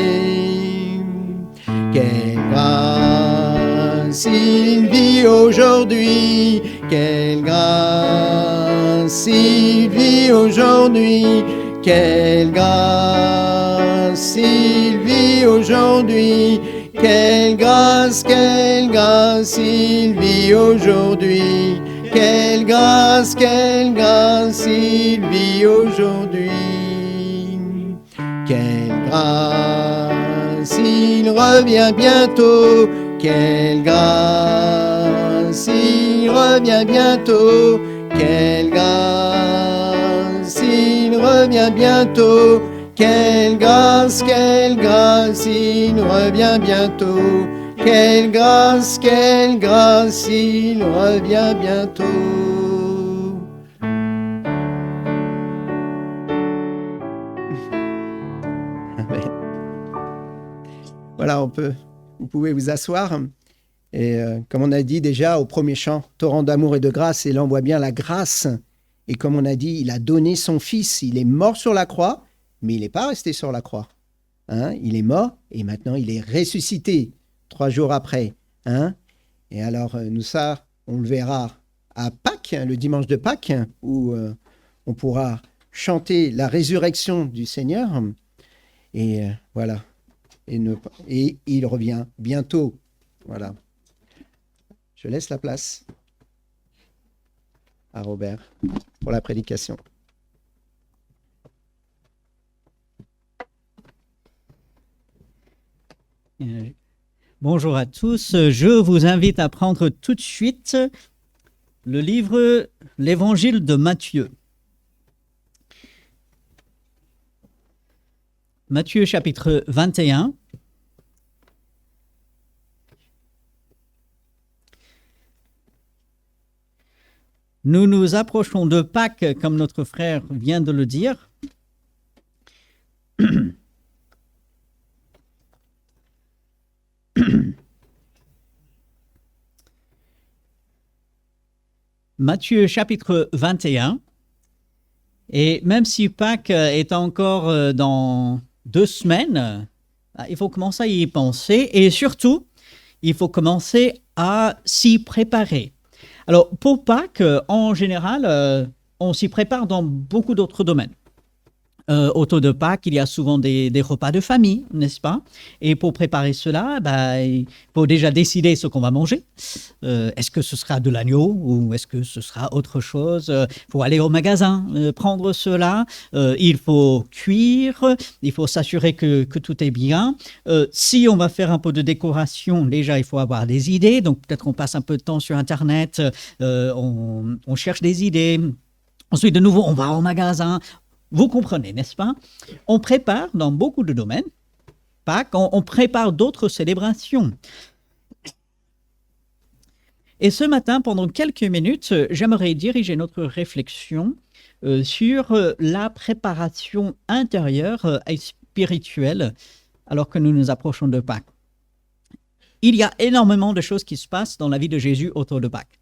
Quelle grâce, il vit aujourd'hui. Quelle grâce, il vit aujourd'hui. Quelle grâce, il vit aujourd'hui. Quelle grâce, il vit aujourd'hui. Quelle grâce, il vit aujourd'hui. Quelle grâce, il revient bientôt. Quelle grâce, il revient bientôt. Quelle grâce, il revient bientôt. Quelle grâce, il revient bientôt. Quelle grâce, il revient bientôt. Voilà, vous pouvez vous asseoir. Et comme on a dit déjà au premier chant, torrent d'amour et de grâce, et là on voit bien la grâce Et comme on a dit, il a donné son Fils. Il est mort sur la croix, mais il n'est pas resté sur la croix. Hein? Il est mort et maintenant il est ressuscité 3 jours après. Hein? Et alors, nous, ça, on le verra à Pâques, le dimanche de Pâques, où on pourra chanter la résurrection du Seigneur. Et voilà. Et il revient bientôt. Voilà. Je laisse la place à Robert pour la prédication. Bonjour à tous. Je vous invite à prendre tout de suite le livre, l'Évangile de Matthieu. Matthieu chapitre 21. Nous nous approchons de Pâques, comme notre frère vient de le dire. Matthieu chapitre 21. Et même si Pâques est encore dans 2 semaines, il faut commencer à y penser et surtout, il faut commencer à s'y préparer. Alors, pour Pâques, en général, on s'y prépare dans beaucoup d'autres domaines. Autour de Pâques, il y a souvent des repas de famille, n'est-ce pas? Et pour préparer cela, il faut déjà décider ce qu'on va manger. Est-ce que ce sera de l'agneau ou est-ce que ce sera autre chose? Il faut aller au magasin, prendre cela. Il faut cuire. Il faut s'assurer que tout est bien. Si on va faire un peu de décoration, déjà, il faut avoir des idées. Donc, peut-être on passe un peu de temps sur Internet. On cherche des idées. Ensuite, de nouveau, on va au magasin. Vous comprenez, n'est-ce pas? On prépare dans beaucoup de domaines. Pâques, on prépare d'autres célébrations. Et ce matin, pendant quelques minutes, j'aimerais diriger notre réflexion sur la préparation intérieure et spirituelle alors que nous nous approchons de Pâques. Il y a énormément de choses qui se passent dans la vie de Jésus autour de Pâques.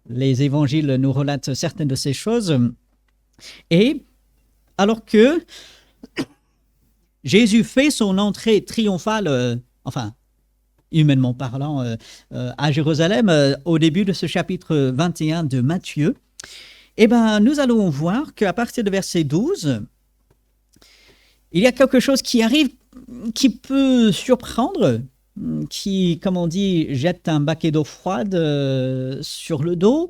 Les évangiles nous relatent certaines de ces choses. Et alors que Jésus fait son entrée triomphale, humainement parlant, à Jérusalem, au début de ce chapitre 21 de Matthieu, nous allons voir qu'à partir de verset 12, il y a quelque chose qui arrive qui peut surprendre, qui, comme on dit, jette un baquet d'eau froide sur le dos,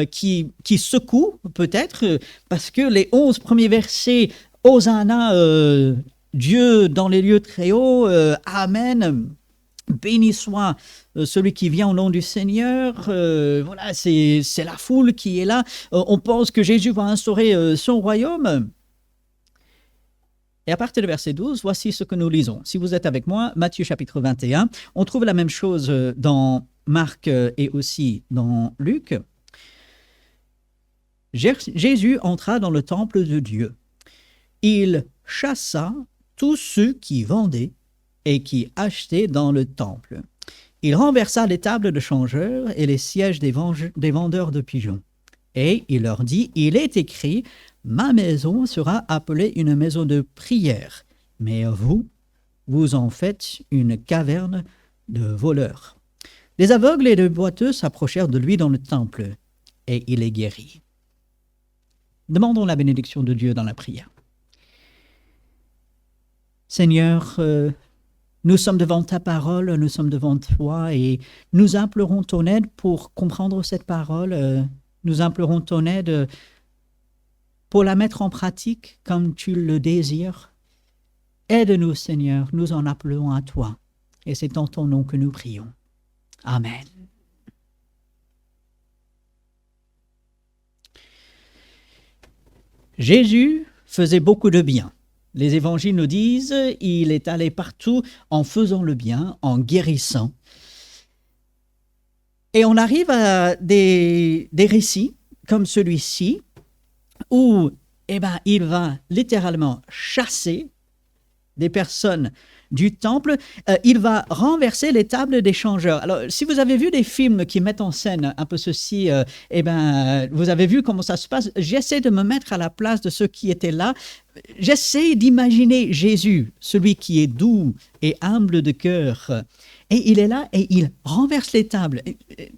qui secoue peut-être, parce que les 11 premiers versets, « Hosanna, Dieu dans les lieux très hauts, Amen », béni soit celui qui vient au nom du Seigneur. Voilà, c'est la foule qui est là. On pense que Jésus va instaurer son royaume. Et à partir du verset 12, voici ce que nous lisons. Si vous êtes avec moi, Matthieu chapitre 21, on trouve la même chose dans Marc et aussi dans Luc. Jésus entra dans le temple de Dieu. Il chassa tous ceux qui vendaient et qui achetaient dans le temple. Il renversa les tables de changeurs et les sièges des vendeurs de pigeons. Et il leur dit, il est écrit, « Ma maison sera appelée une maison de prière, mais vous en faites une caverne de voleurs. » Les aveugles et les boiteux s'approchèrent de lui dans le temple, et il les guérit. Demandons la bénédiction de Dieu dans la prière. Seigneur, nous sommes devant ta parole, nous sommes devant toi, et nous implorons ton aide pour comprendre cette parole. Nous implorons ton aide pour la mettre en pratique comme tu le désires. Aide-nous, Seigneur, nous en appelons à toi. Et c'est en ton nom que nous prions. Amen. Jésus faisait beaucoup de bien. Les évangiles nous disent, il est allé partout en faisant le bien, en guérissant. Et on arrive à des récits comme celui-ci, où il va littéralement chasser des personnes du temple, il va renverser les tables des changeurs. Alors, si vous avez vu des films qui mettent en scène un peu ceci, vous avez vu comment ça se passe. J'essaie de me mettre à la place de ceux qui étaient là. J'essaie d'imaginer Jésus, celui qui est doux et humble de cœur. Et il est là et il renverse les tables.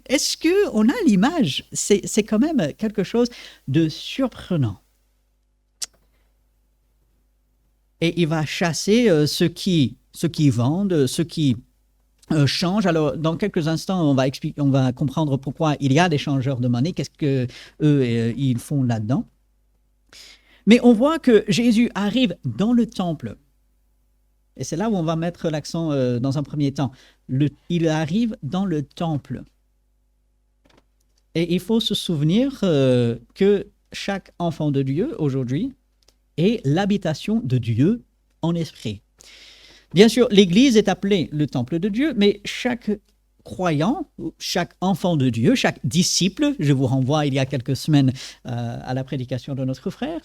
Est-ce qu'on a l'image? C'est quand même quelque chose de surprenant. Et il va chasser ceux qui vendent, ceux qui changent. Alors, dans quelques instants, on va comprendre pourquoi il y a des changeurs de monnaie, qu'est-ce qu'eux, ils font là-dedans. Mais on voit que Jésus arrive dans le temple. Et c'est là où on va mettre l'accent dans un premier temps. Il arrive dans le temple. Et il faut se souvenir que chaque enfant de Dieu, aujourd'hui, est l'habitation de Dieu en esprit. Bien sûr, l'Église est appelée le temple de Dieu, mais chaque croyant, chaque enfant de Dieu, chaque disciple, je vous renvoie il y a quelques semaines à la prédication de notre frère,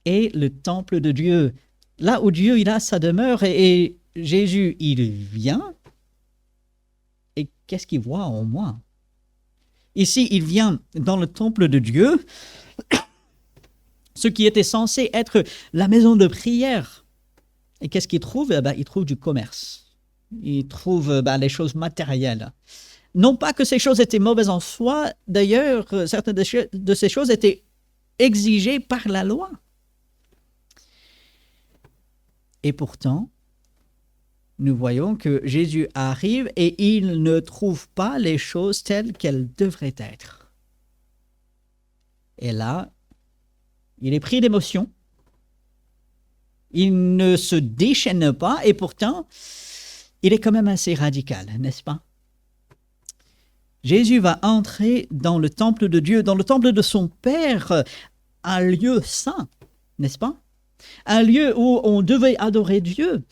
est le temple de Dieu. Là où Dieu il a sa demeure et Jésus, il vient, et qu'est-ce qu'il voit en moi? Ici, il vient dans le temple de Dieu, ce qui était censé être la maison de prière. Et qu'est-ce qu'il trouve? Il trouve du commerce. Il trouve les choses matérielles. Non pas que ces choses étaient mauvaises en soi, d'ailleurs, certaines de ces choses étaient exigées par la loi. Et pourtant, nous voyons que Jésus arrive et il ne trouve pas les choses telles qu'elles devraient être. Et là, il est pris d'émotion. Il ne se déchaîne pas et pourtant, il est quand même assez radical, n'est-ce pas? Jésus va entrer dans le temple de Dieu, dans le temple de son Père, un lieu saint, n'est-ce pas? Un lieu où on devait adorer Dieu.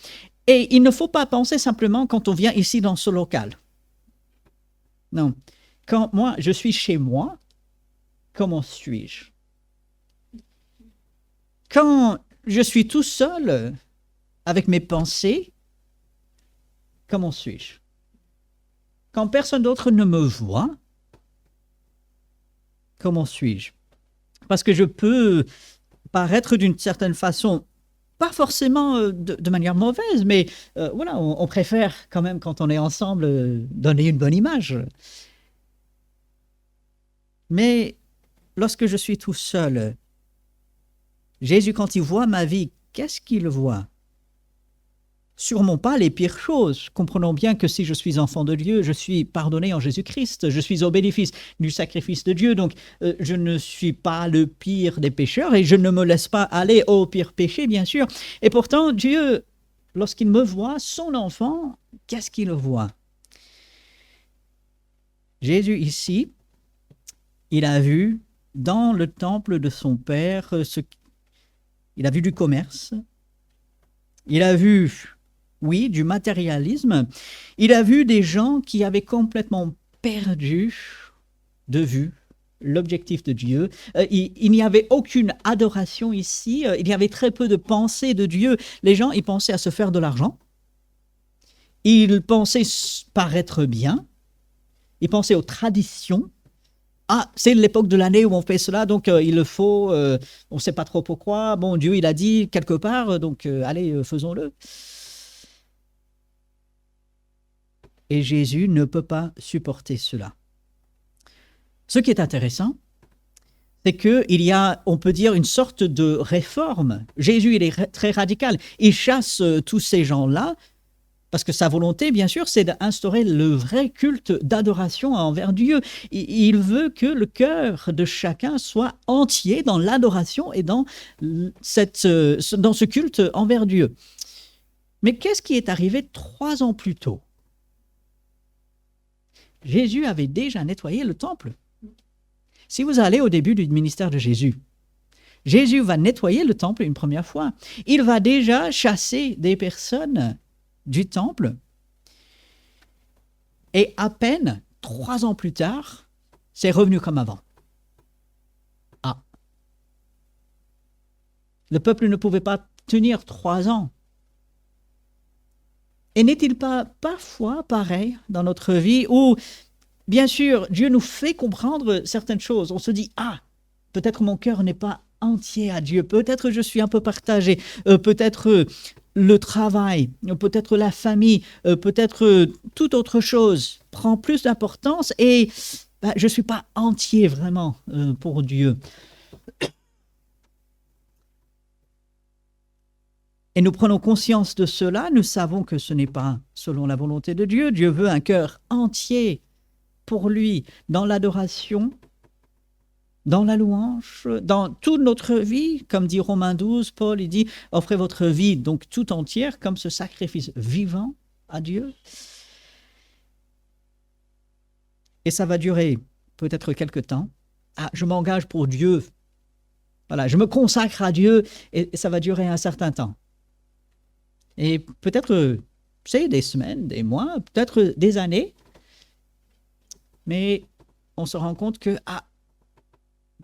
Et il ne faut pas penser simplement quand on vient ici dans ce local. Non. Quand moi, je suis chez moi, comment suis-je? Quand je suis tout seul avec mes pensées, comment suis-je? Quand personne d'autre ne me voit, comment suis-je? Parce que je peux paraître d'une certaine façon, pas forcément de manière mauvaise, mais voilà, on préfère quand même quand on est ensemble donner une bonne image. Mais lorsque je suis tout seul, Jésus, quand il voit ma vie, qu'est-ce qu'il voit? Sûrement pas les pires choses. Comprenons bien que si je suis enfant de Dieu, je suis pardonné en Jésus-Christ. Je suis au bénéfice du sacrifice de Dieu. Donc, je ne suis pas le pire des pécheurs et je ne me laisse pas aller au pire péché, bien sûr. Et pourtant, Dieu, lorsqu'il me voit, son enfant, qu'est-ce qu'il voit? Jésus, ici, il a vu dans le temple de son Père il a vu du commerce, il a vu, oui, du matérialisme, il a vu des gens qui avaient complètement perdu de vue l'objectif de Dieu. Il n'y avait aucune adoration ici, il y avait très peu de pensée de Dieu. Les gens, ils pensaient à se faire de l'argent, ils pensaient paraître bien, ils pensaient aux traditions. Ah, c'est l'époque de l'année où on fait cela, donc il le faut, on ne sait pas trop pourquoi. Bon, Dieu, il a dit quelque part, donc allez, faisons-le. Et Jésus ne peut pas supporter cela. Ce qui est intéressant, c'est qu'il y a, on peut dire, une sorte de réforme. Jésus, il est très radical. Il chasse tous ces gens-là, parce que sa volonté, bien sûr, c'est d'instaurer le vrai culte d'adoration envers Dieu. Il veut que le cœur de chacun soit entier dans l'adoration et dans ce culte envers Dieu. Mais qu'est-ce qui est arrivé 3 ans plus tôt? Jésus avait déjà nettoyé le temple. Si vous allez au début du ministère de Jésus, Jésus va nettoyer le temple une première fois. Il va déjà chasser des personnes du temple. Et à peine 3 ans plus tard, c'est revenu comme avant. Ah. Le peuple ne pouvait pas tenir 3 ans Et n'est-il pas parfois pareil dans notre vie où, bien sûr, Dieu nous fait comprendre certaines choses. On se dit, ah, peut-être mon cœur n'est pas entier à Dieu, peut-être je suis un peu partagé, peut-être le travail, peut-être la famille, peut-être toute autre chose prend plus d'importance et je ne suis pas entier vraiment pour Dieu. Et nous prenons conscience de cela, nous savons que ce n'est pas selon la volonté de Dieu. Dieu veut un cœur entier pour lui, dans l'adoration, dans la louange, dans toute notre vie, comme dit Romains 12, Paul, il dit « Offrez votre vie donc tout entière comme ce sacrifice vivant à Dieu. » Et ça va durer peut-être quelque temps. Ah, je m'engage pour Dieu. Voilà, je me consacre à Dieu et ça va durer un certain temps. Et peut-être, c'est des semaines, des mois, peut-être des années. Mais on se rend compte que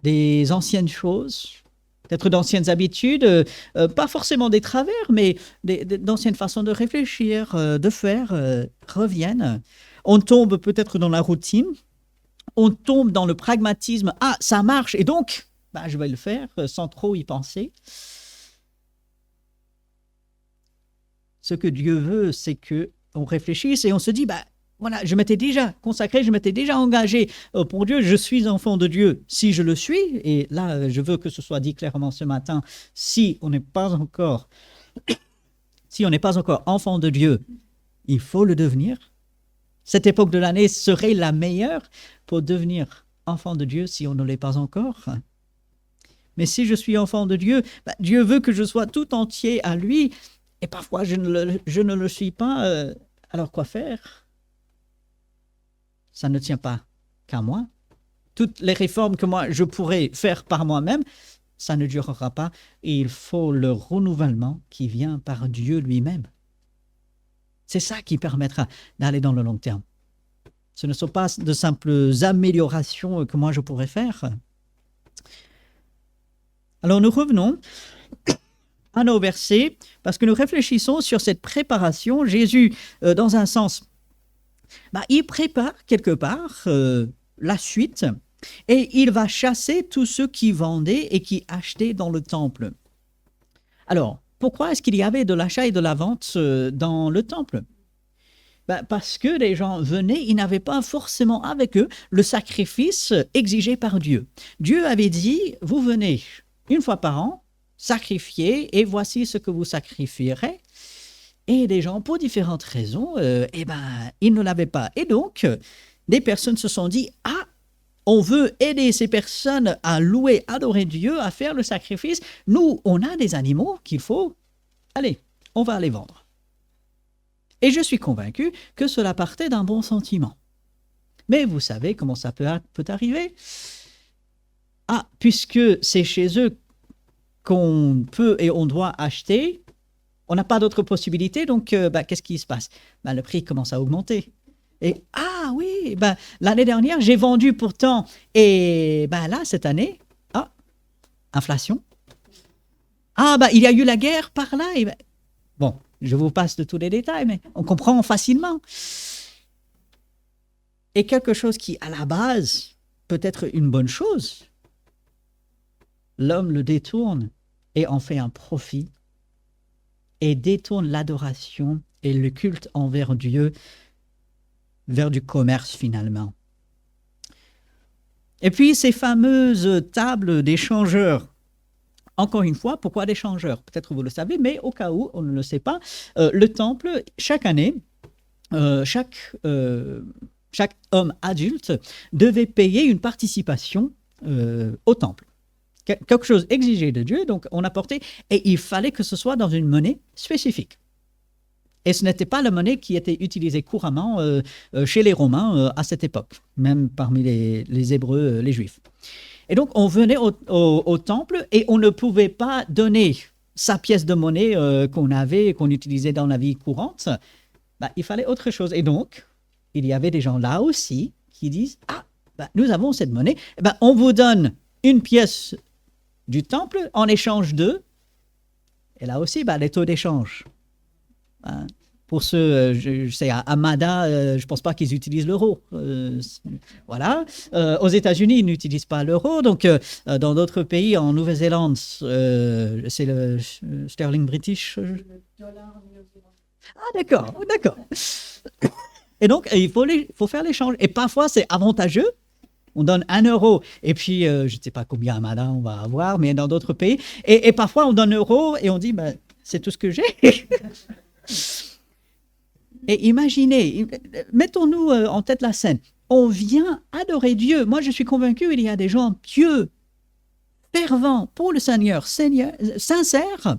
des anciennes choses, peut-être d'anciennes habitudes, pas forcément des travers, mais d'anciennes façons de réfléchir, de faire, reviennent. On tombe peut-être dans la routine, on tombe dans le pragmatisme. Ah, ça marche, et donc, je vais le faire sans trop y penser. Ce que Dieu veut, c'est qu'on réfléchisse et on se dit, voilà, je m'étais déjà consacré, je m'étais déjà engagé pour Dieu, je suis enfant de Dieu si je le suis. Et là, je veux que ce soit dit clairement ce matin, si on n'est pas encore enfant de Dieu, il faut le devenir. Cette époque de l'année serait la meilleure pour devenir enfant de Dieu si on ne l'est pas encore. Mais si je suis enfant de Dieu, Dieu veut que je sois tout entier à lui. Et parfois, je ne le suis pas. Alors, quoi faire? Ça ne tient pas qu'à moi. Toutes les réformes que moi, je pourrais faire par moi-même, ça ne durera pas. Et il faut le renouvellement qui vient par Dieu lui-même. C'est ça qui permettra d'aller dans le long terme. Ce ne sont pas de simples améliorations que moi, je pourrais faire. Alors, nous revenons à nos versets, parce que nous réfléchissons sur cette préparation. Jésus, dans un sens, il prépare quelque part la suite, et il va chasser tous ceux qui vendaient et qui achetaient dans le temple. Alors, pourquoi est-ce qu'il y avait de l'achat et de la vente dans le temple? Parce que les gens venaient, ils n'avaient pas forcément avec eux le sacrifice exigé par Dieu. Dieu avait dit, vous venez une fois par an, sacrifier, et voici ce que vous sacrifierez. Et les gens, pour différentes raisons, ils ne l'avaient pas. Et donc, des personnes se sont dit, on veut aider ces personnes à louer, adorer Dieu, à faire le sacrifice. Nous, on a des animaux qu'il faut. Allez, on va les vendre. Et je suis convaincu que cela partait d'un bon sentiment. Mais vous savez comment ça peut arriver. Puisque c'est chez eux qu'on peut et on doit acheter, on n'a pas d'autre possibilité, donc qu'est-ce qui se passe? Le prix commence à augmenter. Et oui, l'année dernière, j'ai vendu pourtant, et là, cette année, inflation. Il y a eu la guerre par là. Et bon, je vous passe de tous les détails, mais on comprend facilement. Et quelque chose qui, à la base, peut être une bonne chose, l'homme le détourne et en fait un profit et détourne l'adoration et le culte envers Dieu vers du commerce finalement. Et puis ces fameuses tables d'échangeurs. Encore une fois, pourquoi d'échangeurs? Peut-être vous le savez, mais au cas où on ne le sait pas, le temple, chaque année, chaque homme adulte devait payer une participation au temple. Quelque chose exigé de Dieu, donc on apportait, et il fallait que ce soit dans une monnaie spécifique. Et ce n'était pas la monnaie qui était utilisée couramment chez les Romains à cette époque, même parmi les Hébreux, les Juifs. Et donc on venait au temple et on ne pouvait pas donner sa pièce de monnaie qu'on utilisait dans la vie courante. Il fallait autre chose. Et donc, il y avait des gens là aussi qui disent « nous avons cette monnaie, on vous donne une pièce du temple en échange de... » Et là aussi, les taux d'échange. Pour ceux, je sais, à Mada, je ne pense pas qu'ils utilisent l'euro. Voilà. Aux États-Unis, ils n'utilisent pas l'euro. Donc, dans d'autres pays, en Nouvelle-Zélande, c'est le sterling british. Ah, d'accord, d'accord. Et donc, il faut faire l'échange. Et parfois, c'est avantageux. On donne 1 euro et puis je ne sais pas combien à Mada on va avoir, mais dans d'autres pays. Et parfois, on donne 1 euro et on dit, ben, c'est tout ce que j'ai. Et imaginez, mettons-nous en tête la scène. On vient adorer Dieu. Moi, je suis convaincu qu'il y a des gens pieux, fervents pour le Seigneur, sincères,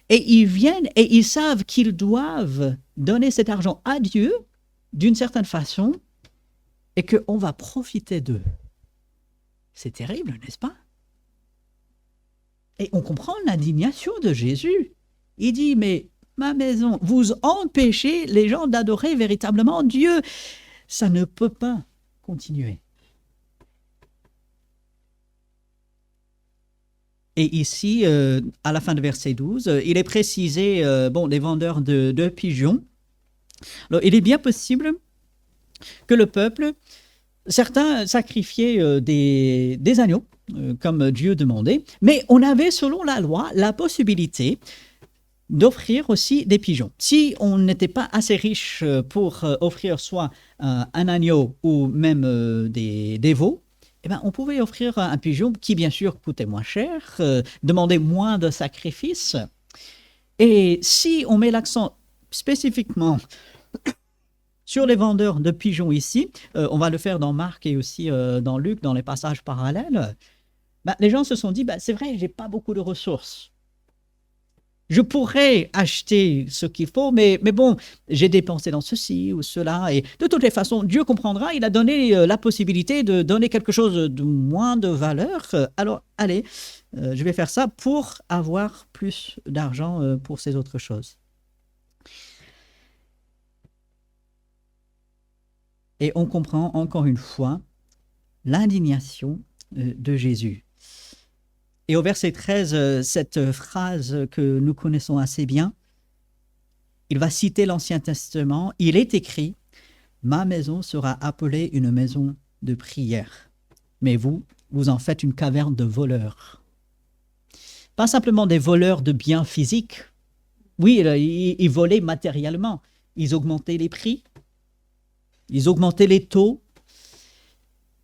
et ils viennent et ils savent qu'ils doivent donner cet argent à Dieu d'une certaine façon et qu'on va profiter d'eux. C'est terrible, n'est-ce pas? Et on comprend l'indignation de Jésus. Il dit, mais ma maison, vous empêchez les gens d'adorer véritablement Dieu. Ça ne peut pas continuer. Et ici, à la fin de verset 12, il est précisé, les vendeurs de pigeons. Alors, il est bien possible que le peuple, certains sacrifiaient des agneaux, comme Dieu demandait, mais on avait, selon la loi, la possibilité d'offrir aussi des pigeons. Si on n'était pas assez riche pour offrir soit un agneau ou même des veaux, eh ben, on pouvait offrir un pigeon qui, bien sûr, coûtait moins cher, demandait moins de sacrifices. Et si on met l'accent spécifiquement sur les vendeurs de pigeons ici, on va le faire dans Marc et aussi dans Luc, dans les passages parallèles, les gens se sont dit, c'est vrai, je n'ai pas beaucoup de ressources. Je pourrais acheter ce qu'il faut, mais bon, j'ai dépensé dans ceci ou cela. Et de toutes les façons, Dieu comprendra, il a donné la possibilité de donner quelque chose de moins de valeur. Alors, allez, je vais faire ça pour avoir plus d'argent pour ces autres choses. Et on comprend encore une fois l'indignation de Jésus. Et au verset 13, cette phrase que nous connaissons assez bien, il va citer l'Ancien Testament. Il est écrit « Ma maison sera appelée une maison de prière, mais vous en faites une caverne de voleurs. » Pas simplement des voleurs de biens physiques. Oui, ils volaient matériellement. Ils augmentaient les prix, ils augmentaient les taux.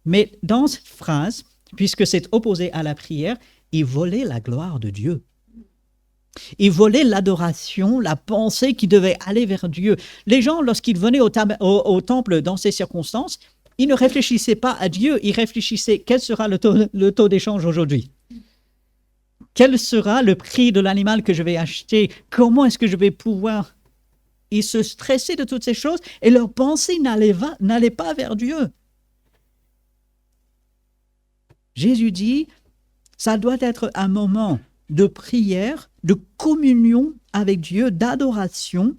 Mais dans cette phrase, puisque c'est opposé à la prière, ils volaient la gloire de Dieu. Ils volaient l'adoration, la pensée qui devait aller vers Dieu. Les gens, lorsqu'ils venaient au temple dans ces circonstances, ils ne réfléchissaient pas à Dieu, ils réfléchissaient quel sera le taux d'échange aujourd'hui. Quel sera le prix de l'animal que je vais acheter? Comment est-ce que je vais pouvoir... Ils se stressaient de toutes ces choses et leur pensée n'allait pas vers Dieu. Jésus dit, ça doit être un moment de prière, de communion avec Dieu, d'adoration.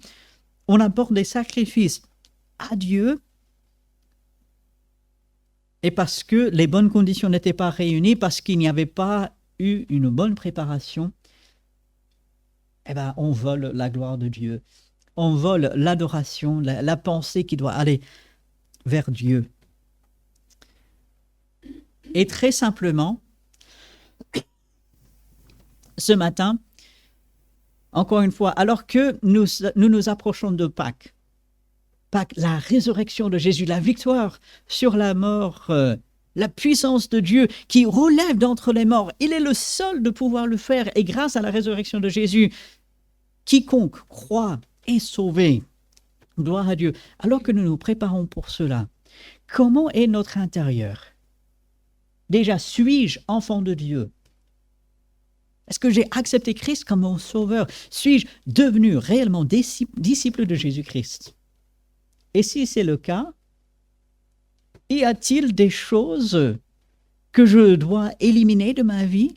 On apporte des sacrifices à Dieu. Et parce que les bonnes conditions n'étaient pas réunies, parce qu'il n'y avait pas eu une bonne préparation, on vole la gloire de Dieu. On vole l'adoration, la pensée qui doit aller vers Dieu. Et très simplement, ce matin, encore une fois, alors que nous approchons de Pâques, la résurrection de Jésus, la victoire sur la mort, la puissance de Dieu qui relève d'entre les morts, il est le seul de pouvoir le faire et grâce à la résurrection de Jésus, quiconque croit est sauvé. Gloire à Dieu. Alors que nous nous préparons pour cela, comment est notre intérieur? Déjà, suis-je enfant de Dieu? Est-ce que j'ai accepté Christ comme mon sauveur? Suis-je devenu réellement disciple de Jésus-Christ? Et si c'est le cas, y a-t-il des choses que je dois éliminer de ma vie?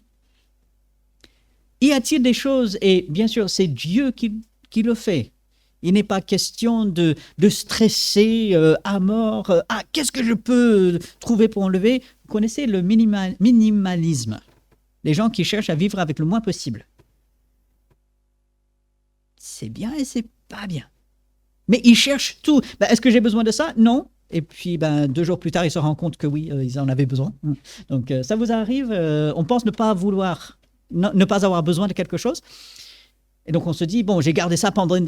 Y a-t-il des choses, et bien sûr, c'est Dieu qui le fait. Il n'est pas question de stresser à mort. Qu'est-ce que je peux trouver pour enlever? Vous connaissez le minimalisme. Les gens qui cherchent à vivre avec le moins possible. C'est bien et c'est pas bien. Mais ils cherchent tout. Est-ce que j'ai besoin de ça? Non. Et puis, 2 jours plus tard, ils se rendent compte que oui, ils en avaient besoin. Donc, ça vous arrive. On pense ne pas avoir besoin de quelque chose. Et donc, on se dit, bon, j'ai gardé ça pendant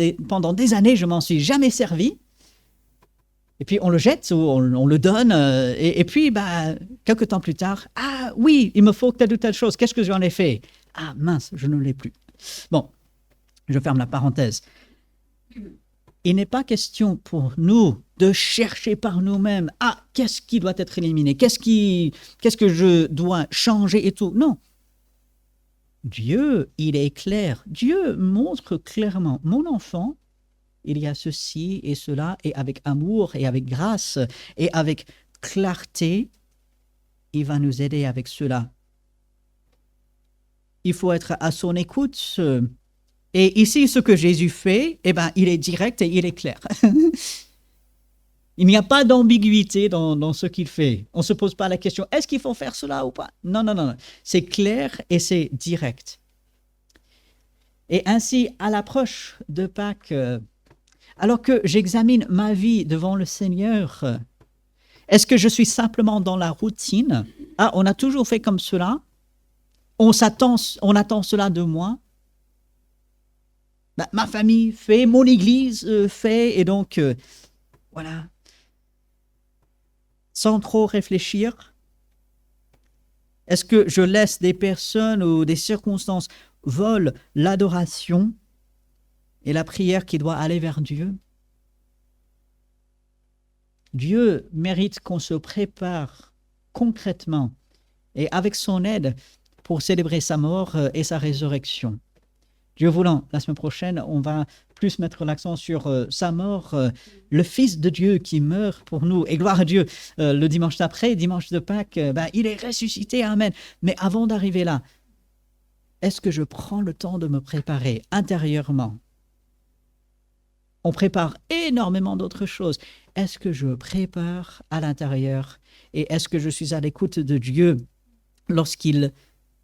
des années, je m'en suis jamais servi. Et puis, on le jette ou on le donne. Et puis, quelques temps plus tard, ah oui, il me faut telle ou telle chose. Qu'est-ce que j'en ai fait? Ah mince, je ne l'ai plus. Bon, je ferme la parenthèse. Il n'est pas question pour nous de chercher par nous-mêmes, ah, qu'est-ce qui doit être éliminé? Qu'est-ce que je dois changer et tout? Non. Dieu, il est clair. Dieu montre clairement, mon enfant, il y a ceci et cela, et avec amour et avec grâce et avec clarté, il va nous aider avec cela. Il faut être à son écoute. Et ici, ce que Jésus fait, il est direct et il est clair. Il n'y a pas d'ambiguïté dans ce qu'il fait. On ne se pose pas la question, est-ce qu'il faut faire cela ou pas? Non. C'est clair et c'est direct. Et ainsi, à l'approche de Pâques, alors que j'examine ma vie devant le Seigneur, est-ce que je suis simplement dans la routine? Ah, on a toujours fait comme cela. On attend cela de moi. Ma famille fait, mon église fait, et donc, voilà. Sans trop réfléchir, est-ce que je laisse des personnes ou des circonstances voler l'adoration et la prière qui doit aller vers Dieu? Dieu mérite qu'on se prépare concrètement et avec son aide pour célébrer sa mort et sa résurrection. Dieu voulant, la semaine prochaine, on va plus mettre l'accent sur sa mort, le Fils de Dieu qui meurt pour nous. Et gloire à Dieu, le dimanche d'après, dimanche de Pâques, il est ressuscité, amen. Mais avant d'arriver là, est-ce que je prends le temps de me préparer intérieurement? On prépare énormément d'autres choses. Est-ce que je me prépare à l'intérieur? Et est-ce que je suis à l'écoute de Dieu lorsqu'il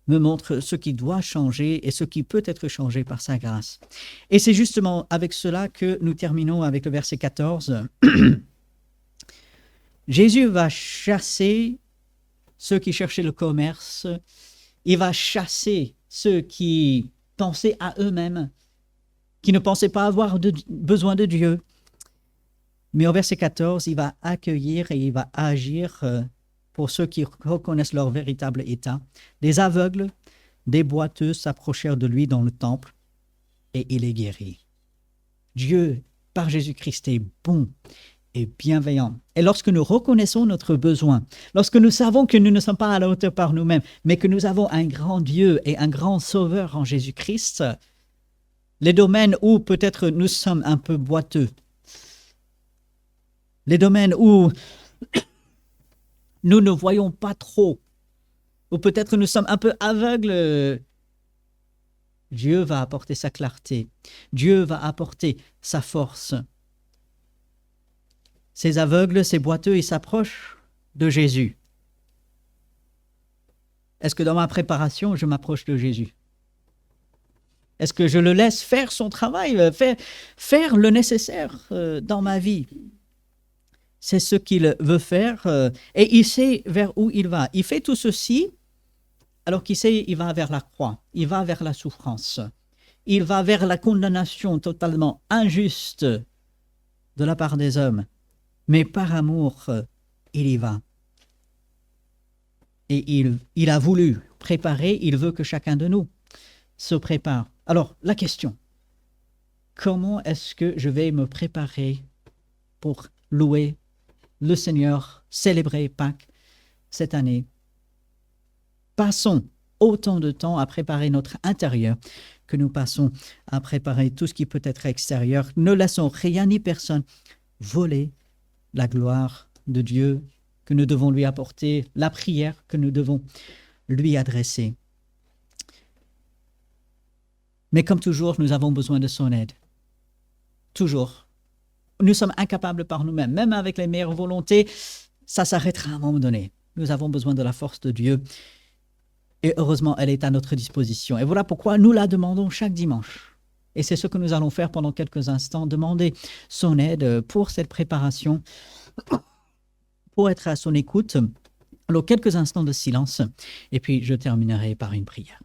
me montre ce qui doit changer et ce qui peut être changé par sa grâce? Et c'est justement avec cela que nous terminons avec le verset 14. Jésus va chasser ceux qui cherchaient le commerce. Il va chasser ceux qui pensaient à eux-mêmes, qui ne pensaient pas avoir besoin de Dieu. Mais au verset 14, il va accueillir et il va agir pour ceux qui reconnaissent leur véritable état. Des aveugles, des boiteux s'approchèrent de lui dans le temple et il est guéri. Dieu, par Jésus-Christ, est bon et bienveillant. Et lorsque nous reconnaissons notre besoin, lorsque nous savons que nous ne sommes pas à la hauteur par nous-mêmes, mais que nous avons un grand Dieu et un grand Sauveur en Jésus-Christ, les domaines où peut-être nous sommes un peu boiteux, les domaines où nous ne voyons pas trop, ou peut-être nous sommes un peu aveugles, Dieu va apporter sa clarté. Dieu va apporter sa force. Ces aveugles, ces boiteux, ils s'approchent de Jésus. Est-ce que dans ma préparation, je m'approche de Jésus? Est-ce que je le laisse faire son travail, faire le nécessaire dans ma vie? C'est ce qu'il veut faire et il sait vers où il va. Il fait tout ceci alors qu'il sait il va vers la croix, il va vers la souffrance, il va vers la condamnation totalement injuste de la part des hommes. Mais par amour, il y va. Et il a voulu préparer, il veut que chacun de nous se prépare. Alors, la question, comment est-ce que je vais me préparer pour louer le Seigneur, célébrer Pâques cette année? Passons autant de temps à préparer notre intérieur que nous passons à préparer tout ce qui peut être extérieur. Ne laissons rien ni personne voler la gloire de Dieu que nous devons lui apporter, la prière que nous devons lui adresser. Mais comme toujours, nous avons besoin de son aide. Toujours. Nous sommes incapables par nous-mêmes. Même avec les meilleures volontés, ça s'arrêtera à un moment donné. Nous avons besoin de la force de Dieu. Et heureusement, elle est à notre disposition. Et voilà pourquoi nous la demandons chaque dimanche. Et c'est ce que nous allons faire pendant quelques instants, demander son aide pour cette préparation, pour être à son écoute. Alors, quelques instants de silence, et puis je terminerai par une prière.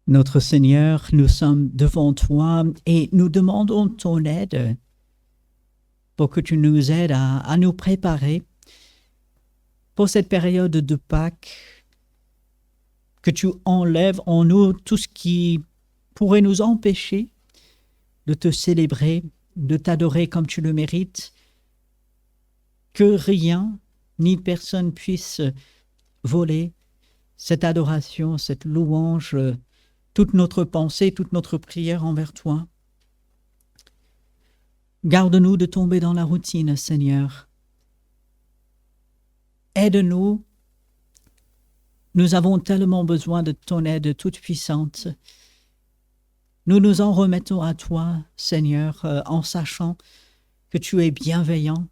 Notre Seigneur, nous sommes devant toi et nous demandons ton aide pour que tu nous aides à nous préparer pour cette période de Pâques, que tu enlèves en nous tout ce qui pourrait nous empêcher de te célébrer, de t'adorer comme tu le mérites, que rien ni personne puisse voler cette adoration, cette louange, toute notre pensée, toute notre prière envers toi. Garde-nous de tomber dans la routine, Seigneur. Aide-nous. Nous avons tellement besoin de ton aide toute puissante. Nous nous en remettons à toi, Seigneur, en sachant que tu es bienveillant,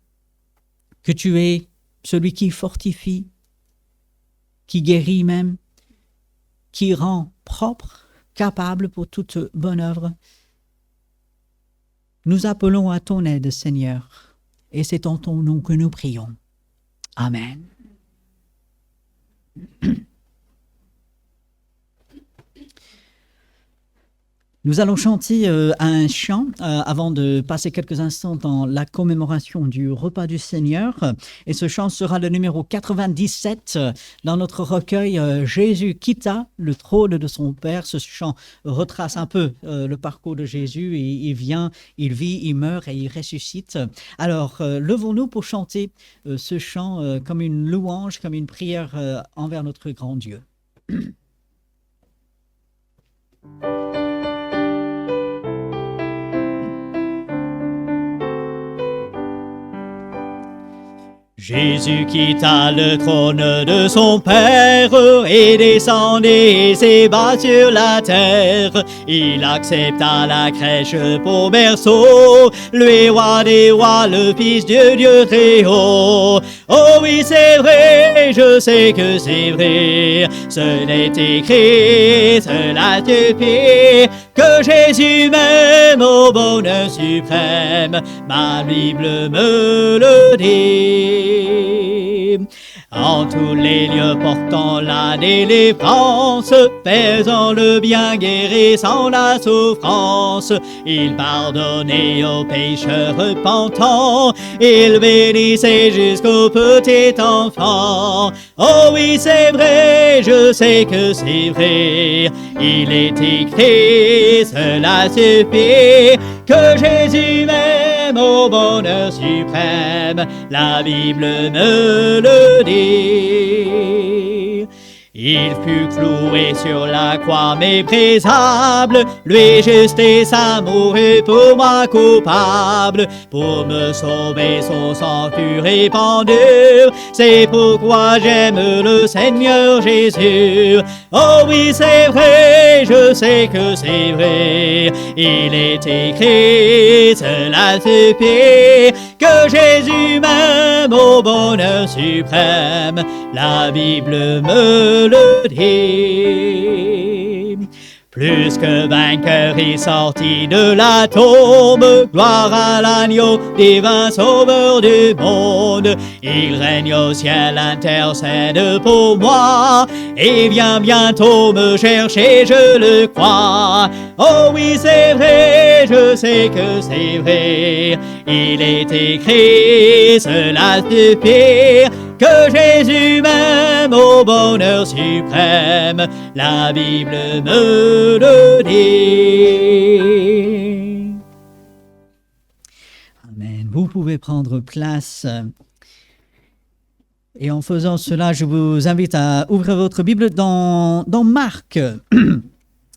que tu es celui qui fortifie, qui guérit même, qui rend propre, capable pour toute bonne œuvre. Nous appelons à ton aide, Seigneur, et c'est en ton nom que nous prions. Amen. Nous allons chanter un chant avant de passer quelques instants dans la commémoration du repas du Seigneur. Et ce chant sera le numéro 97 dans notre recueil Jésus quitta le trône de son Père. Ce chant retrace un peu le parcours de Jésus. Il vient, il vit, il meurt et il ressuscite. Alors, levons-nous pour chanter ce chant comme une louange, comme une prière envers notre grand Dieu. Jésus quitta le trône de son Père et descendit et s'ébat sur la terre. Il accepta la crèche pour berceau, lui roi des rois, le Fils de Dieu très haut. Oh oui, c'est vrai, je sais que c'est vrai, ce n'est écrit, cela suffit, que Jésus m'aime au bonheur suprême, ma Bible me le dit. En tous les lieux portant la délivrance, faisant le bien, guérissant la souffrance, il pardonnait aux pécheurs repentants, il bénissait jusqu'au petit enfant. Oh oui, c'est vrai, je sais que c'est vrai, il est écrit, cela suffit, que Jésus m'aime au bonheur suprême, la Bible me le dit. Il fut cloué sur la croix méprisable, lui juste et sa mourut pour moi coupable, pour me sauver son sang fut répandu, c'est pourquoi j'aime le Seigneur Jésus. Oh oui, c'est vrai, je sais que c'est vrai, il est écrit, cela suffit, que Jésus m'aime au bonheur suprême, la Bible me le dit. Plus que vainqueur, il sortit de la tombe, gloire à l'agneau, divin sauveur du monde. Il règne au ciel, intercède pour moi, et vient bientôt me chercher, je le crois. Oh oui, c'est vrai, je sais que c'est vrai, il est écrit, cela suffit, que Jésus m'aime au bonheur suprême, la Bible me le dit. Vous pouvez prendre place. Et en faisant cela, je vous invite à ouvrir votre Bible dans Marc.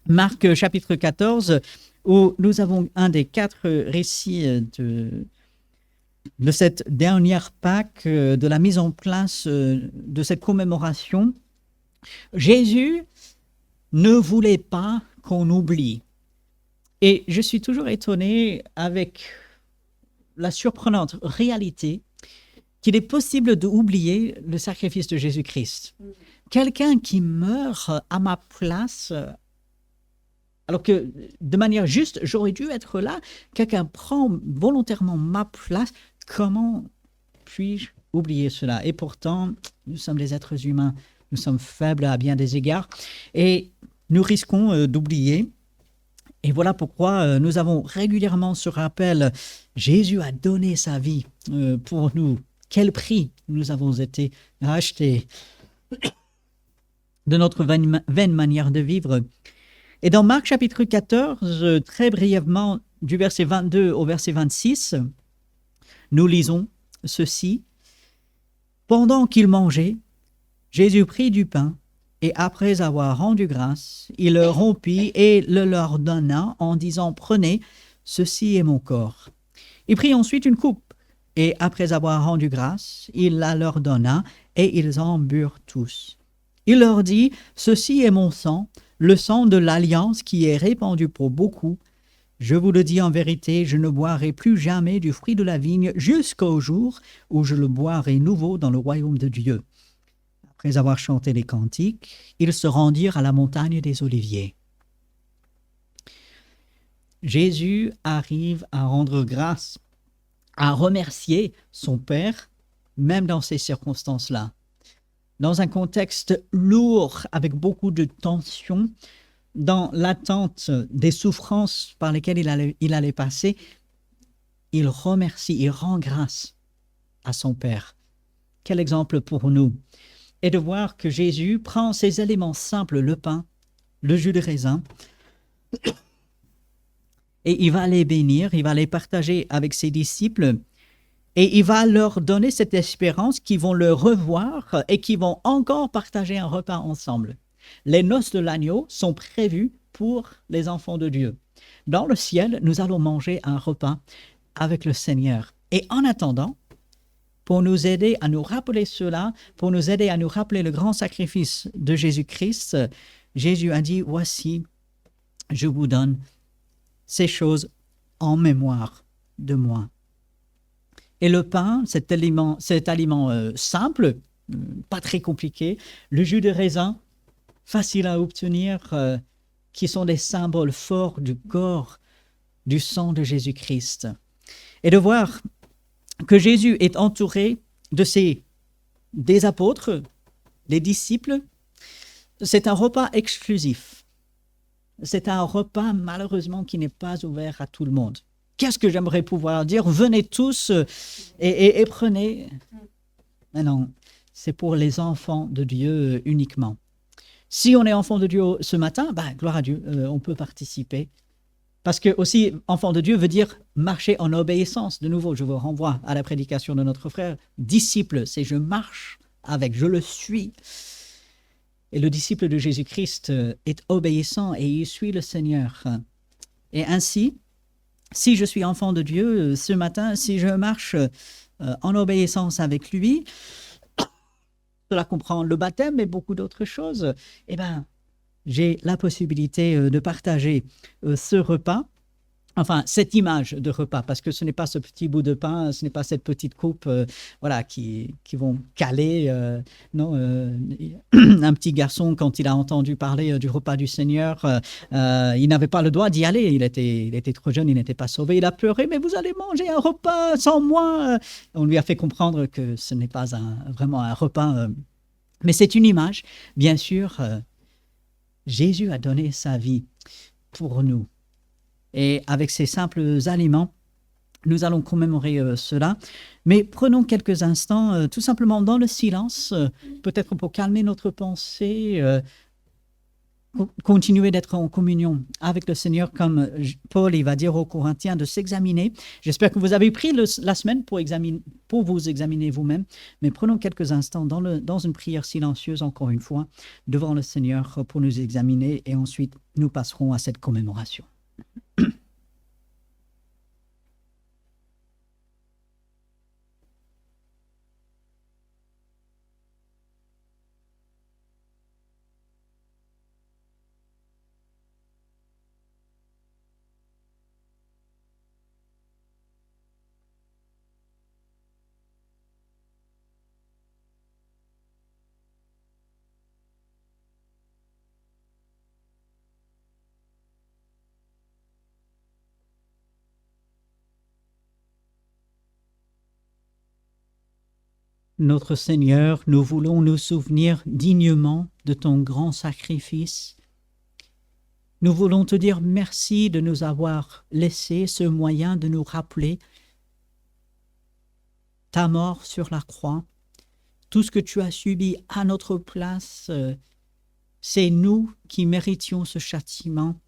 Marc chapitre 14, où nous avons un des 4 récits de cette dernière Pâque, de la mise en place de cette commémoration. Jésus ne voulait pas qu'on oublie. Et je suis toujours étonné avec la surprenante réalité qu'il est possible d'oublier le sacrifice de Jésus-Christ. Quelqu'un qui meurt à ma place, alors que de manière juste, j'aurais dû être là, quelqu'un prend volontairement ma place, comment puis-je oublier cela? Et pourtant, nous sommes des êtres humains, nous sommes faibles à bien des égards, et nous risquons d'oublier. Et voilà pourquoi nous avons régulièrement ce rappel, Jésus a donné sa vie pour nous. Quel prix nous avons été rachetés de notre vaine manière de vivre. Et dans Marc chapitre 14, très brièvement, du verset 22 au verset 26, nous lisons ceci. Pendant qu'ils mangeaient, Jésus prit du pain, et après avoir rendu grâce, il le rompit et le leur donna en disant « Prenez, ceci est mon corps ». Il prit ensuite une coupe, et après avoir rendu grâce, il la leur donna, et ils en burent tous. Il leur dit « Ceci est mon sang, le sang de l'alliance qui est répandu pour beaucoup. Je vous le dis en vérité, je ne boirai plus jamais du fruit de la vigne jusqu'au jour où je le boirai nouveau dans le royaume de Dieu. » Après avoir chanté les cantiques, ils se rendirent à la montagne des Oliviers. Jésus arrive à rendre grâce, à remercier son Père, même dans ces circonstances-là. Dans un contexte lourd, avec beaucoup de tension, dans l'attente des souffrances par lesquelles il allait passer, il remercie, il rend grâce à son Père. Quel exemple pour nous! Et de voir que Jésus prend ces éléments simples, le pain, le jus de raisin, et il va les bénir, il va les partager avec ses disciples, et il va leur donner cette espérance qu'ils vont le revoir et qu'ils vont encore partager un repas ensemble. Les noces de l'agneau sont prévues pour les enfants de Dieu. Dans le ciel, nous allons manger un repas avec le Seigneur. Et en attendant, pour nous aider à nous rappeler cela, pour nous aider à nous rappeler le grand sacrifice de Jésus-Christ, Jésus a dit, voici, je vous donne ces choses en mémoire de moi. Et le pain, cet aliment simple, pas très compliqué, le jus de raisin, facile à obtenir, qui sont des symboles forts du corps, du sang de Jésus-Christ. Et de voir que Jésus est entouré des apôtres, des disciples, c'est un repas exclusif. C'est un repas, malheureusement, qui n'est pas ouvert à tout le monde. Qu'est-ce que j'aimerais pouvoir dire? Venez tous et prenez. Mais non, c'est pour les enfants de Dieu uniquement. Si on est enfant de Dieu ce matin, gloire à Dieu, on peut participer. Parce que aussi, enfant de Dieu veut dire marcher en obéissance. De nouveau, je vous renvoie à la prédication de notre frère. Disciple, c'est je marche avec, je le suis. Et le disciple de Jésus-Christ est obéissant et il suit le Seigneur. Et ainsi, si je suis enfant de Dieu ce matin, si je marche en obéissance avec lui, cela comprend le baptême et beaucoup d'autres choses, j'ai la possibilité de partager ce repas, enfin cette image de repas, parce que ce n'est pas ce petit bout de pain, ce n'est pas cette petite coupe qui vont caler. Un petit garçon, quand il a entendu parler du repas du Seigneur, il n'avait pas le droit d'y aller, il était trop jeune, il n'était pas sauvé, il a pleuré, mais vous allez manger un repas sans moi. On lui a fait comprendre que ce n'est pas vraiment un repas, mais c'est une image, bien sûr. Jésus a donné sa vie pour nous. Et avec ces simples aliments, nous allons commémorer cela. Mais prenons quelques instants, tout simplement dans le silence, peut-être pour calmer notre pensée, continuer d'être en communion avec le Seigneur, comme Paul il va dire aux Corinthiens, de s'examiner. J'espère que vous avez pris la semaine pour vous examiner vous-même, mais prenons quelques instants dans une prière silencieuse, encore une fois, devant le Seigneur pour nous examiner, et ensuite nous passerons à cette commémoration. Notre Seigneur, nous voulons nous souvenir dignement de ton grand sacrifice. Nous voulons te dire merci de nous avoir laissé ce moyen de nous rappeler ta mort sur la croix. Tout ce que tu as subi à notre place, c'est nous qui méritions ce châtiment.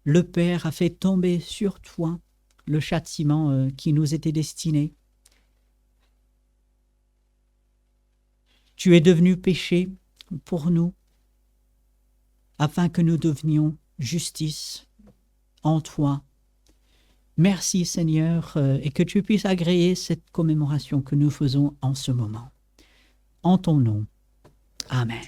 Le Père a fait tomber sur toi le châtiment qui nous était destiné. Tu es devenu péché pour nous, afin que nous devenions justice en toi. Merci Seigneur, et que tu puisses agréer cette commémoration que nous faisons en ce moment. En ton nom. Amen.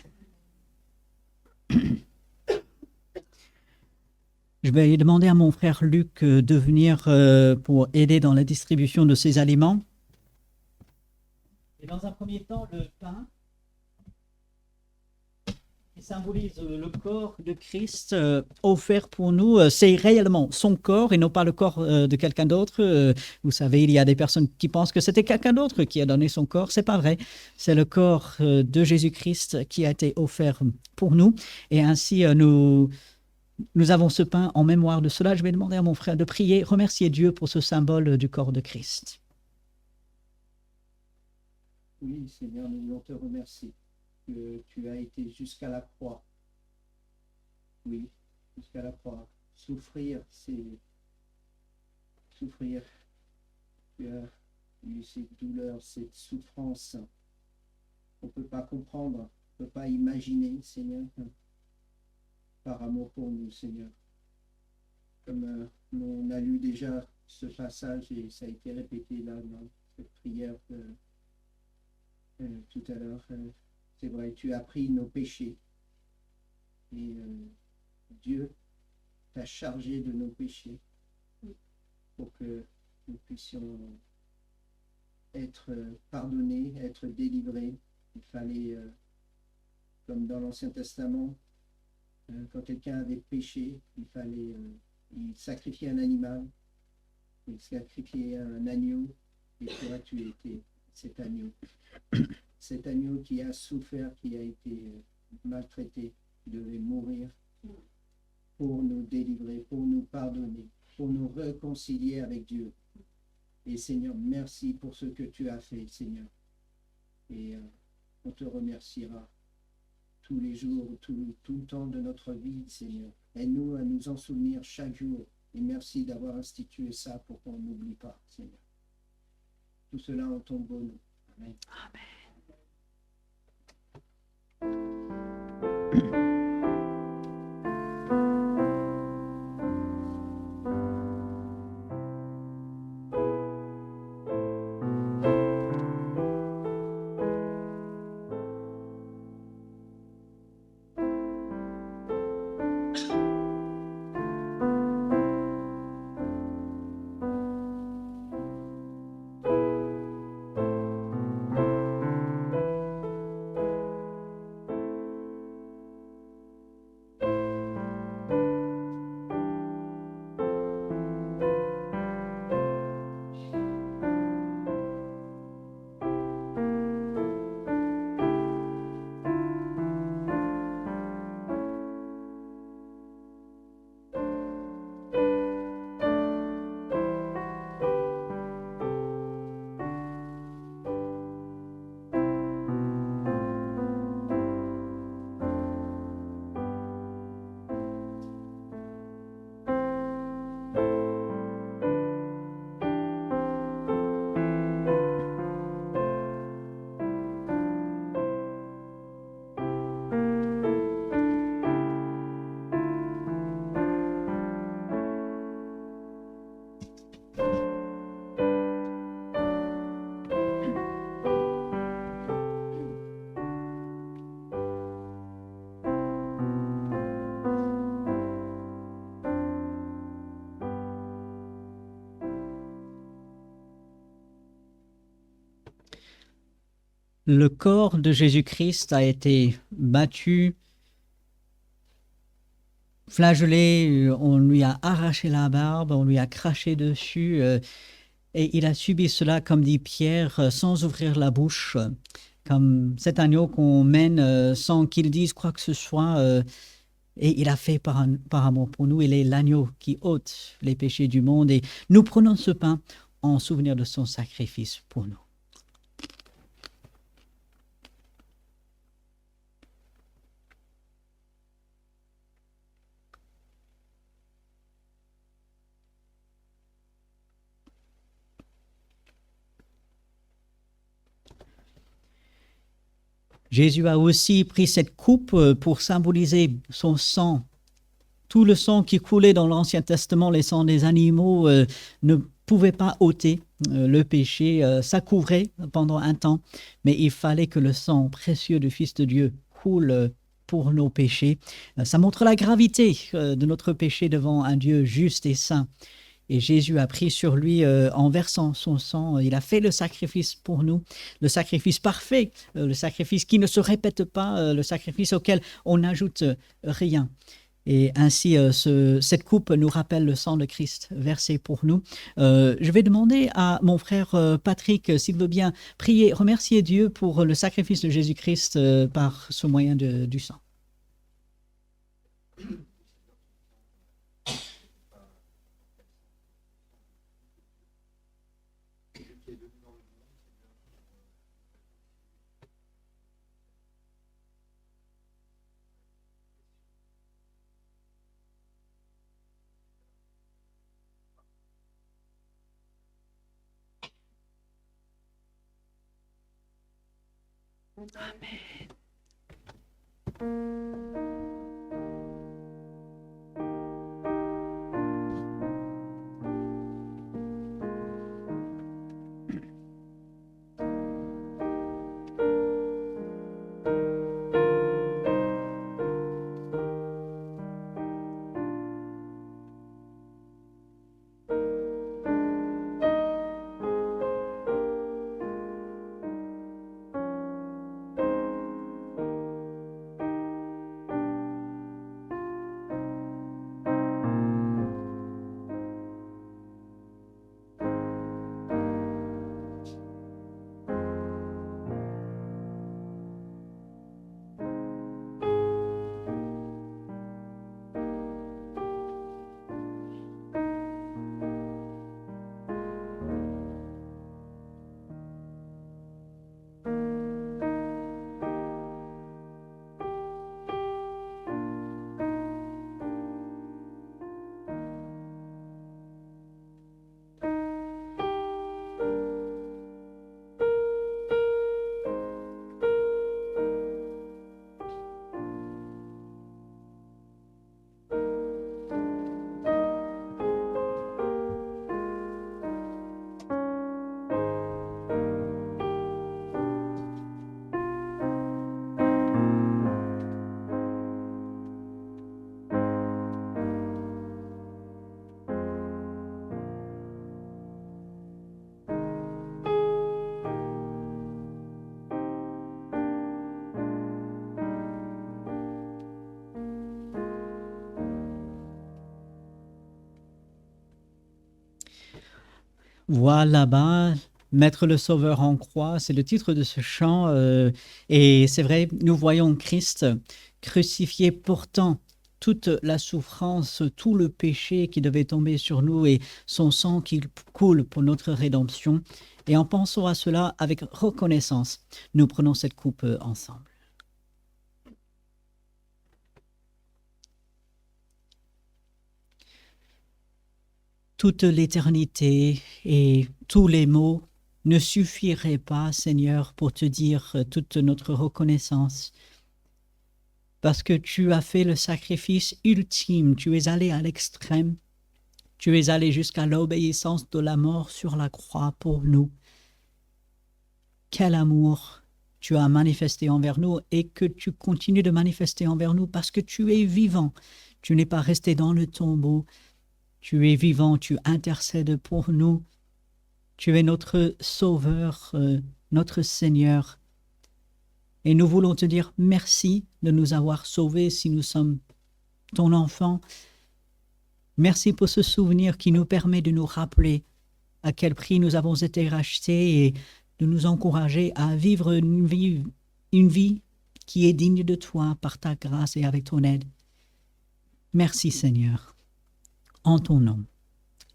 Je vais demander à mon frère Luc de venir pour aider dans la distribution de ces aliments. Et dans un premier temps, le pain qui symbolise le corps de Christ offert pour nous, c'est réellement son corps et non pas le corps de quelqu'un d'autre. Vous savez, il y a des personnes qui pensent que c'était quelqu'un d'autre qui a donné son corps. C'est pas vrai. C'est le corps de Jésus-Christ qui a été offert pour nous. Et ainsi, nous avons ce pain en mémoire de cela. Je vais demander à mon frère de prier, remercier Dieu pour ce symbole du corps de Christ. Oui, Seigneur, nous voulons te remercier que tu as été jusqu'à la croix. Oui, jusqu'à la croix. Souffrir, c'est souffrir. Tu as eu cette douleur, cette souffrance. On ne peut pas comprendre, on ne peut pas imaginer, Seigneur, par amour pour nous, Seigneur. Comme on a lu déjà ce passage et ça a été répété là dans cette prière tout à l'heure. C'est vrai, tu as pris nos péchés et Dieu t'a chargé de nos péchés pour que nous puissions être pardonnés, être délivrés. Il fallait, comme dans l'Ancien Testament, quand quelqu'un avait péché, il fallait il sacrifier un animal, il sacrifiait un agneau, et toi tu étais cet agneau. Cet agneau qui a souffert, qui a été maltraité, devait mourir pour nous délivrer, pour nous pardonner, pour nous réconcilier avec Dieu. Et Seigneur, merci pour ce que tu as fait, Seigneur. Et on te remerciera tous les jours, tout le temps de notre vie, Seigneur. Aide-nous à nous en souvenir chaque jour. Et merci d'avoir institué ça pour qu'on n'oublie pas, Seigneur. Tout cela en ton beau nom. Amen. Amen. Le corps de Jésus-Christ a été battu, flagellé, on lui a arraché la barbe, on lui a craché dessus, et il a subi cela, comme dit Pierre, sans ouvrir la bouche, comme cet agneau qu'on mène sans qu'il dise quoi que ce soit, et il a fait par amour pour nous. Il est l'agneau qui ôte les péchés du monde, et nous prenons ce pain en souvenir de son sacrifice pour nous. Jésus a aussi pris cette coupe pour symboliser son sang. Tout le sang qui coulait dans l'Ancien Testament, les sangs des animaux, ne pouvait pas ôter le péché. Ça couvrait pendant un temps, mais il fallait que le sang précieux du Fils de Dieu coule pour nos péchés. Ça montre la gravité de notre péché devant un Dieu juste et saint. Et Jésus a pris sur lui, en versant son sang, il a fait le sacrifice pour nous, le sacrifice parfait, le sacrifice qui ne se répète pas, le sacrifice auquel on n'ajoute rien. Et ainsi, cette coupe nous rappelle le sang de Christ versé pour nous. Je vais demander à mon frère Patrick, s'il veut bien prier, remercier Dieu pour le sacrifice de Jésus-Christ par ce moyen du sang. Amen. Vois là-bas, Mettre le Sauveur en croix, c'est le titre de ce chant. Et c'est vrai, nous voyons Christ crucifié portant toute la souffrance, tout le péché qui devait tomber sur nous et son sang qui coule pour notre rédemption. Et en pensant à cela avec reconnaissance, nous prenons cette coupe ensemble. Toute l'éternité et tous les mots ne suffiraient pas, Seigneur, pour te dire toute notre reconnaissance. Parce que tu as fait le sacrifice ultime, tu es allé à l'extrême, tu es allé jusqu'à l'obéissance de la mort sur la croix pour nous. Quel amour tu as manifesté envers nous et que tu continues de manifester envers nous parce que tu es vivant, tu n'es pas resté dans le tombeau. Tu es vivant, tu intercèdes pour nous. Tu es notre Sauveur, notre Seigneur. Et nous voulons te dire merci de nous avoir sauvés si nous sommes ton enfant. Merci pour ce souvenir qui nous permet de nous rappeler à quel prix nous avons été rachetés et de nous encourager à vivre une vie qui est digne de toi par ta grâce et avec ton aide. Merci Seigneur. En ton nom.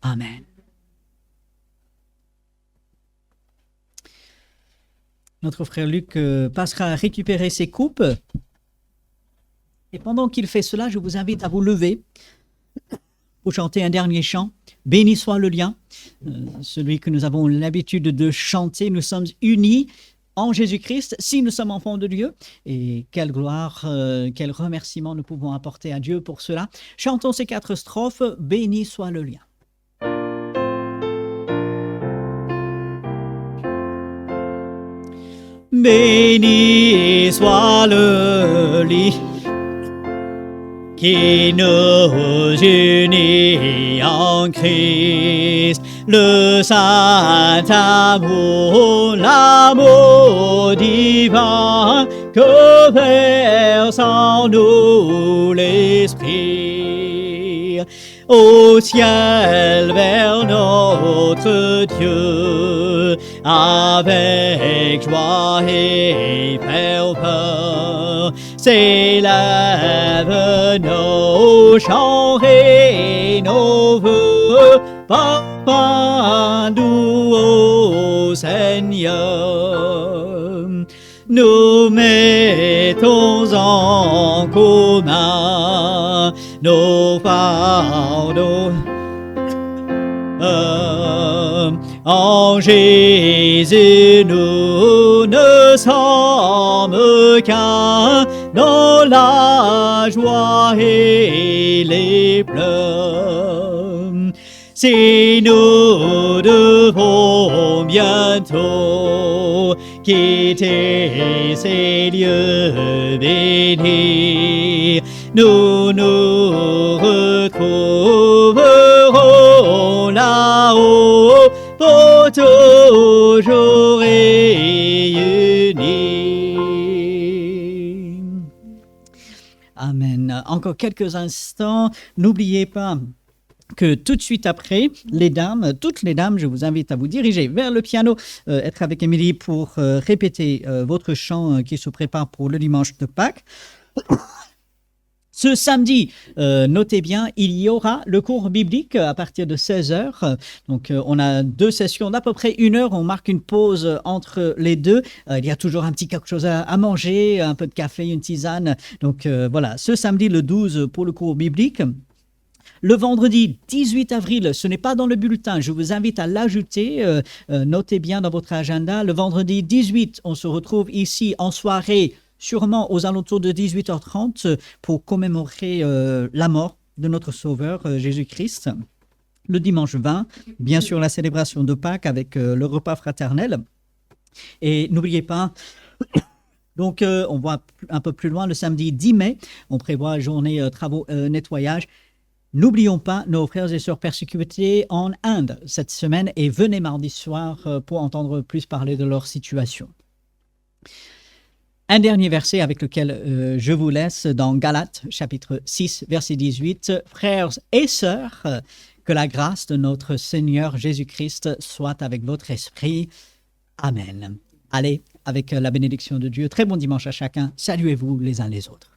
Amen. Notre frère Luc passera à récupérer ses coupes. Et pendant qu'il fait cela, je vous invite à vous lever pour chanter un dernier chant. Béni soit le lien, celui que nous avons l'habitude de chanter. Nous sommes unis en Jésus-Christ si nous sommes enfants de Dieu. Et quelle gloire, quel remerciement nous pouvons apporter à Dieu pour cela. Chantons ces 4 strophes. Béni soit le lien. Béni soit le lit qui nous unit en Christ, le saint amour, l'amour divin que verse en nous l'Esprit. Au ciel vers notre Dieu, avec joie et ferveur, s'élèvent nos chants et nos vœux, parfum doux au Seigneur. Nous mettons en commun nos fardeaux. En Jésus, nous ne sommes qu'un dans la joie et les pleurs. Si nous devons bientôt quitter ces lieux bénis, nous nous retrouverons là-haut pour toujours réunis. Amen. Encore quelques instants. N'oubliez pas que tout de suite après, toutes les dames, je vous invite à vous diriger vers le piano, être avec Émilie pour répéter votre chant qui se prépare pour le dimanche de Pâques. Ce samedi, notez bien, il y aura le cours biblique à partir de 16h. Donc, on a 2 sessions d'à peu près 1 heure. On marque une pause entre les deux. Il y a toujours un petit quelque chose à manger, un peu de café, une tisane. Donc, voilà, ce samedi, le 12, pour le cours biblique. Le vendredi 18 avril, ce n'est pas dans le bulletin, je vous invite à l'ajouter, notez bien dans votre agenda. Le vendredi 18, on se retrouve ici en soirée, sûrement aux alentours de 18h30, pour commémorer la mort de notre Sauveur Jésus-Christ. Le dimanche 20, bien sûr la célébration de Pâques avec le repas fraternel. Et n'oubliez pas... Donc, on voit un peu plus loin, le samedi 10 mai, on prévoit journée travaux nettoyage. N'oublions pas nos frères et sœurs persécutés en Inde cette semaine et venez mardi soir pour entendre plus parler de leur situation. Un dernier verset avec lequel je vous laisse dans Galates, chapitre 6, verset 18. « Frères et sœurs, que la grâce de notre Seigneur Jésus-Christ soit avec votre esprit. Amen. » Allez, avec la bénédiction de Dieu, très bon dimanche à chacun. Saluez-vous les uns les autres.